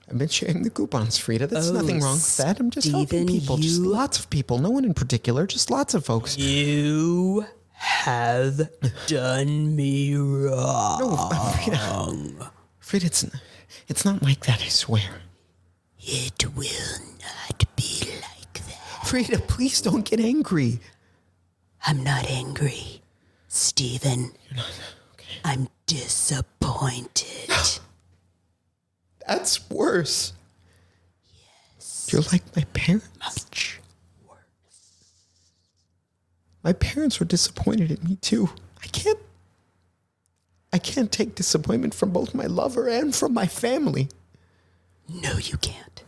I've been sharing the coupons, Frida. There's nothing wrong with that. I'm just helping Steven, people. Just lots of people. No one in particular. Just lots of folks. You have done me wrong. No, Frida, it's not like that, I swear. It will not be like that. Frida, please don't get angry. I'm not angry, Steven. You're not, okay. I'm disappointed. That's worse. Yes. You're like my parents. Much worse. My parents were disappointed in me too. I can't take disappointment from both my lover and from my family. No, you can't.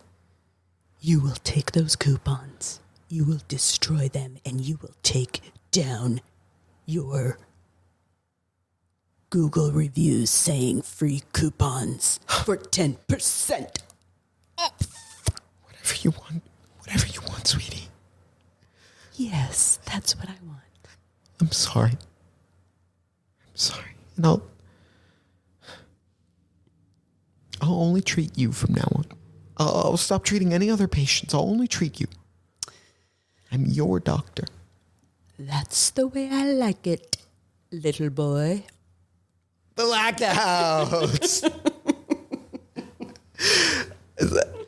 You will take those coupons, you will destroy them, and you will take down your Google reviews saying free coupons for 10% off. Whatever you want, sweetie. Yes, that's what I want. I'm sorry. And I'll only treat you from now on. I'll stop treating any other patients. I'll only treat you. I'm your doctor. That's the way I like it, little boy. Blackouts.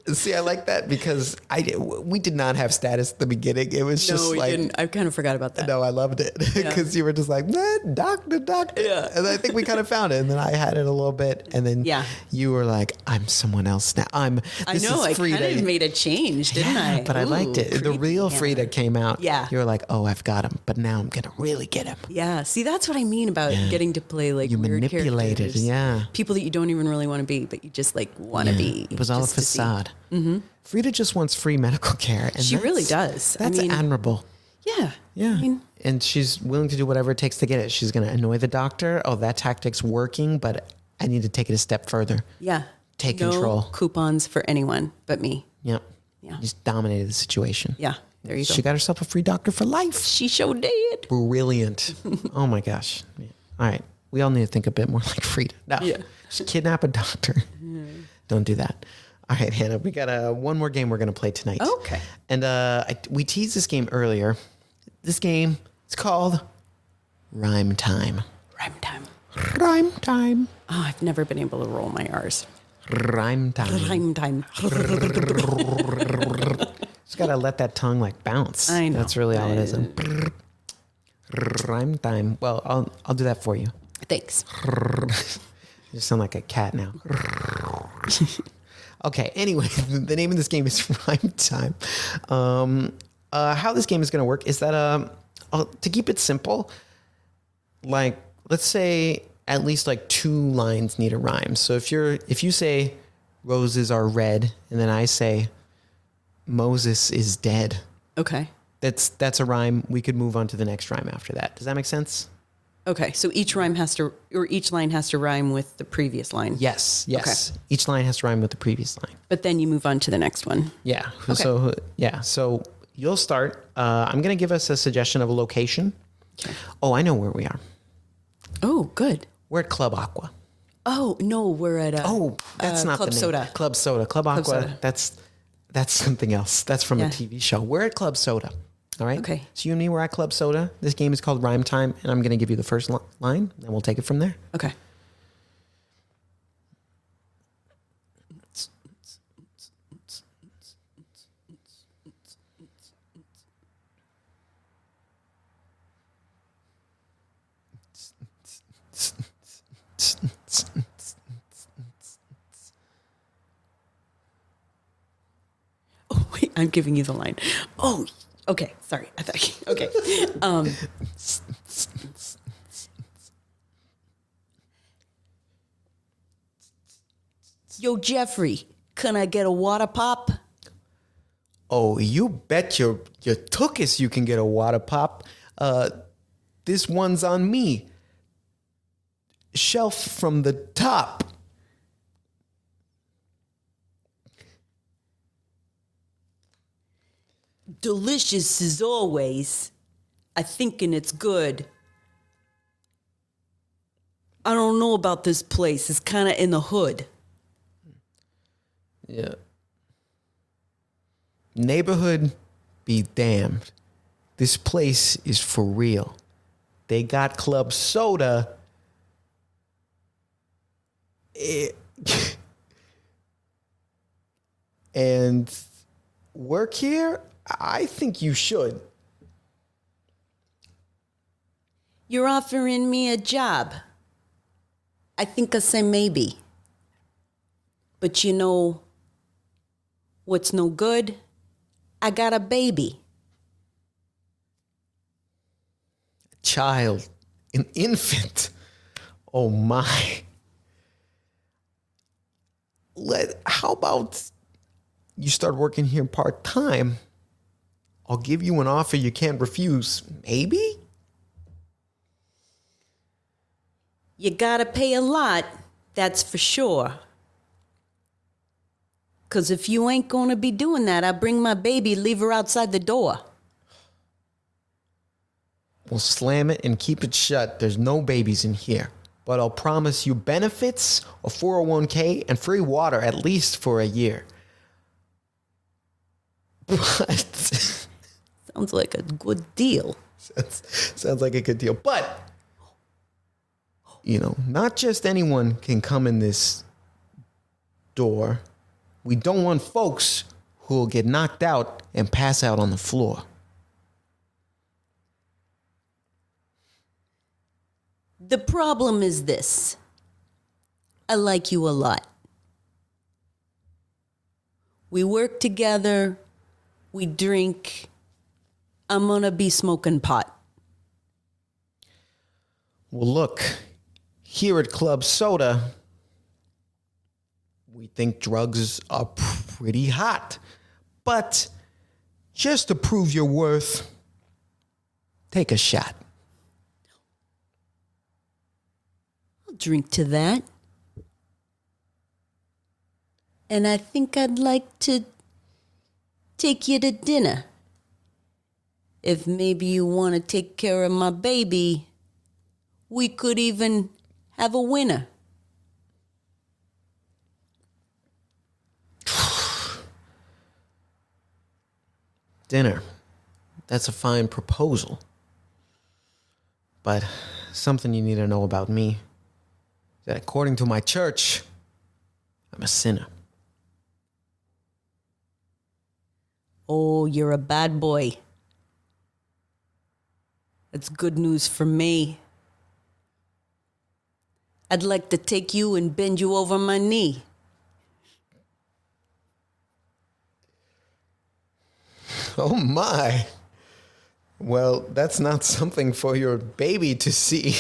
See, I like that because we did not have status at the beginning. It was just like... didn't. I kind of forgot about that. No, I loved it because you were just like, doctor. Yeah. And I think we kind of found it. And then I had it a little bit. And then you were like, I'm someone else now. I know, I kind of made a change, didn't I? But I liked it. The real Frida came out. Yeah. You were like, oh, I've got him. But now I'm going to really get him. Yeah. See, that's what I mean about getting to play like You weird manipulated. characters. Yeah. People that you don't even really want to be, but you just like want to be. It was all a just to see. facade. Mm-hmm. Frida just wants free medical care. And She really does. That's admirable. Yeah. Yeah. And she's willing to do whatever it takes to get it. She's going to annoy the doctor. Oh, that tactic's working, but I need to take it a step further. Yeah. Take no control. Coupons for anyone but me. Yep. Yeah. Just dominated the situation. Yeah. There you go. She got herself a free doctor for life. She sure did. Brilliant. Oh my gosh. Yeah. All right. We all need to think a bit more like Frida. No. Yeah. Just kidnap a doctor. Don't do that. All right, Hannah, we got one more game we're going to play tonight. Okay. And we teased this game earlier. This game is called Rhyme Time. Rhyme time. Rhyme Time. Oh, I've never been able to roll my R's. Rhyme Time. Rhyme time. Just got to let that tongue like bounce. I know. That's really all it is. Rhyme Time. Well, I'll do that for you. Thanks. You sound like a cat now. Okay, anyway, the name of this game is Rhyme Time. How this game is going to work is that to keep it simple, like let's say at least like 2 lines need a rhyme. So if you say roses are red and then I say Moses is dead. Okay. That's a rhyme. We could move on to the next rhyme after that. Does that make sense? Okay. So each line has to rhyme with the previous line. Yes. Okay. Each line has to rhyme with the previous line. But then you move on to the next one. Yeah. Okay. So you'll start. I'm going to give us a suggestion of a location. Okay. Oh, I know where we are. Oh, good. We're at Club Aqua. Oh, no, we're at that's not Club the name. Soda. Club Soda. Club Aqua. Soda. That's something else. That's from a TV show. We're at Club Soda. All right. Okay. So you and me were at Club Soda. This game is called Rhyme Time, and I'm going to give you the first line, and we'll take it from there. Okay. Oh, wait, I'm giving you the line. Oh, okay. Sorry. I thought, okay. Yo, Jeffrey, can I get a water pop? Oh, you bet your tuchus you can get a water pop. This one's on me. Shelf from the top. Delicious as always. I thinking it's good. I don't know about this place. It's kind of in the hood. Yeah. Neighborhood be damned. This place is for real. They got Club Soda. And work here? I think you should. You're offering me a job. I think I say maybe. But you know what's no good? I got a baby. Child, an infant. Oh my. How about you start working here part-time? I'll give you an offer you can't refuse. Maybe? You gotta pay a lot, that's for sure. 'Cause if you ain't gonna be doing that, I'll bring my baby, leave her outside the door. We'll slam it and keep it shut. There's no babies in here. But I'll promise you benefits, a 401k, and free water at least for a year. But Sounds like a good deal. sounds like a good deal. But, not just anyone can come in this door. We don't want folks who will get knocked out and pass out on the floor. The problem is this. I like you a lot. We work together. We drink. I'm gonna be smoking pot. Well, look, here at Club Soda, we think drugs are pretty hot. But just to prove your worth, take a shot. I'll drink to that. And I think I'd like to take you to dinner. If maybe you want to take care of my baby, we could even have a winner. Dinner. That's a fine proposal. But something you need to know about me is that according to my church, I'm a sinner. Oh, you're a bad boy. That's good news for me. I'd like to take you and bend you over my knee. Oh my. Well, that's not something for your baby to see.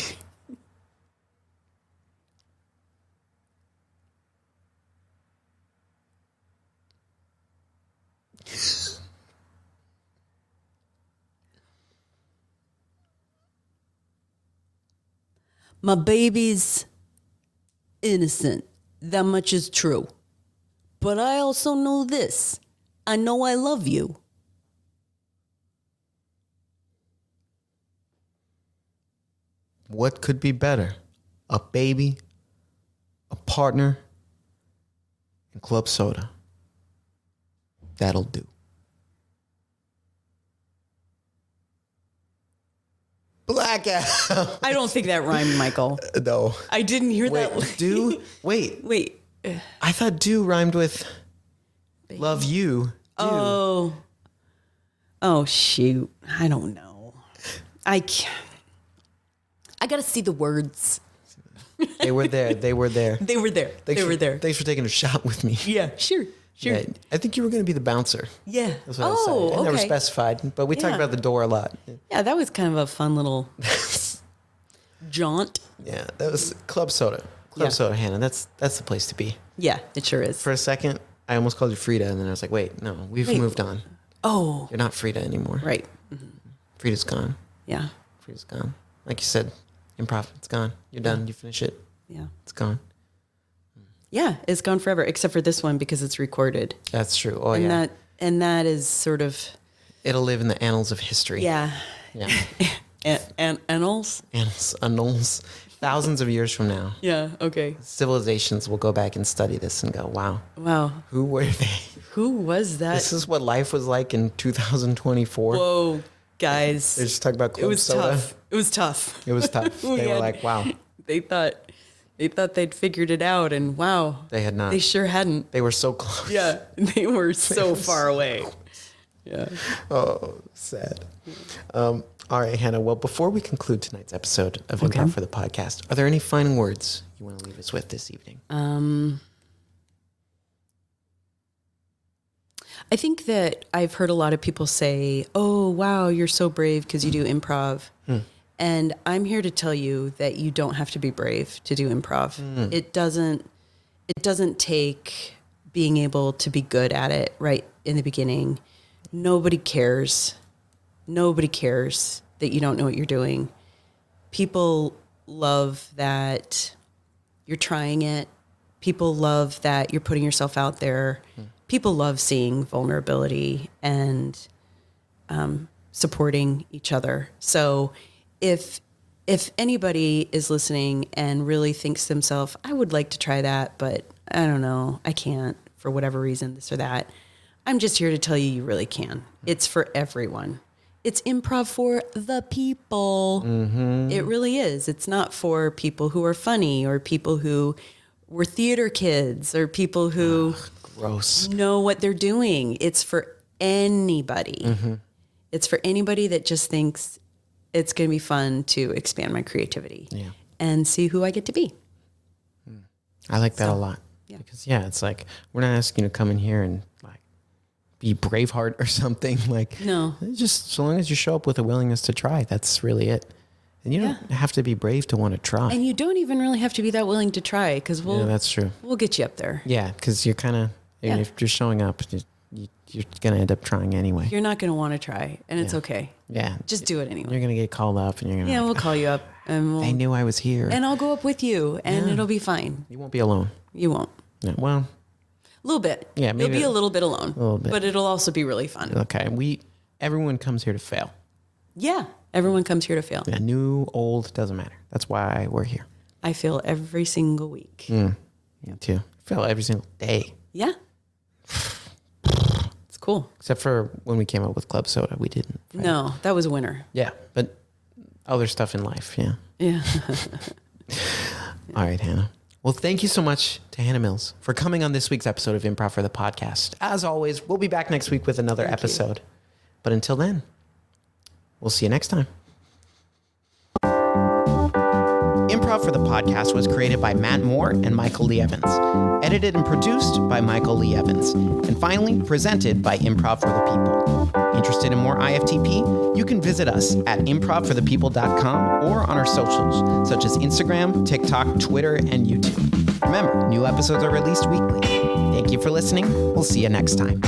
My baby's innocent. That much is true. But I also know this. I know I love you. What could be better? A baby, a partner, and club soda. That'll do. Blackout. I don't think that rhymed, Michael. No. I didn't hear Wait, that. do? Wait. Wait. I thought do rhymed with love you. Do. Oh, shoot. I don't know. I can't. I got to see the words. They were there. They were there. They were there. They were there. Thanks for taking a shot with me. Yeah, sure. Yeah, I think you were going to be the bouncer. Yeah. That's what I was saying. I never okay. specified, but we talked Yeah. about the door a lot. Yeah, that was kind of a fun little jaunt. Yeah, that was club soda. Club soda, Hannah. That's the place to be. Yeah, it sure is. For a second, I almost called you Frida, and then I was like, wait, no, we've moved on. Oh, You're not Frida anymore. right. Frida's gone. Yeah. Frida's gone. Like you said, improv, it's gone. You're done. You finish it. Yeah. It's gone. Yeah, it's gone forever, except for this one because it's recorded. That's true. Oh, And yeah. that is sort of It'll live in the annals of history. yeah. Yeah. And annals? Annals. Thousands of years from now, Yeah, okay. civilizations will go back and study this and go, wow, Wow. who were they? Who was that? This is what life was like in 2024. Whoa, guys. They just talked about club It was soda. tough. It was tough. It was tough. They were like, wow. They thought they'd figured it out, and wow, They had not. They sure hadn't. They were so close. Yeah, they were so far away. Yeah. Oh, sad. All right, Hannah. Well, before we conclude tonight's episode of Okay. Improv for the Podcast, are there any final words you want to leave us with this evening? I think that I've heard a lot of people say, "Oh, wow, you're so brave because you do improv." And I'm here to tell you that you don't have to be brave to do improv. It doesn't take being able to be good at it right in the beginning. Nobody cares. Nobody cares that you don't know what you're doing. People love that you're trying it. People love that you're putting yourself out there. People love seeing vulnerability and supporting each other. So if anybody is listening and really thinks to themselves, I would like to try that, but I don't know, I can't for whatever reason, this or that, I'm just here to tell you you really can. It's for everyone. It's improv for the people. It really is. It's not for people who are funny or people who were theater kids or people who Gross. know what they're doing. It's for anybody. It's for anybody that just thinks it's going to be fun to expand my creativity and see who I get to be. I like that a lot. Yeah. Because, it's like, we're not asking you to come in here and, like, be Braveheart or something. Like, No. just so long as you show up with a willingness to try, that's really it. And you don't have to be brave to want to try. And you don't even really have to be that willing to try because Yeah, that's true. we'll get you up there. Yeah, because you're kind of, Yeah. if you're showing up, you're going to end up trying anyway. You're not going to want to try, and it's Yeah. okay. Yeah. Just do it anyway. You're going to get called up and you're going to Yeah, we'll call you up, and they knew I was here. and I'll go up with you, and Yeah. it'll be fine. You won't be alone. You won't. Yeah, well, A little bit. Yeah, maybe you'll be a little bit alone. little bit. But it'll also be really fun. Okay. Everyone comes here to fail. Yeah. Everyone comes here to fail. Yeah, new, old, doesn't matter. That's why we're here. I fail every single week. Me too. Fail every single day. Yeah. It's cool. Except for when we came up with Club Soda, we didn't. Right? No, that was a winner. Yeah, but other stuff in life, yeah. Yeah. All right, Hannah. Well, thank you so much to Hannah Mills for coming on this week's episode of Improv for the Podcast. As always, we'll be back next week with another episode. But until then, we'll see you next time. Improv for the Podcast was created by Matt Moore and Michael Lee Evans. Edited and produced by Michael Lee Evans. And finally, presented by Improv for the People. Interested in more IFTP? You can visit us at improvforthepeople.com or on our socials, such as Instagram, TikTok, Twitter, and YouTube. Remember, new episodes are released weekly. Thank you for listening. We'll see you next time.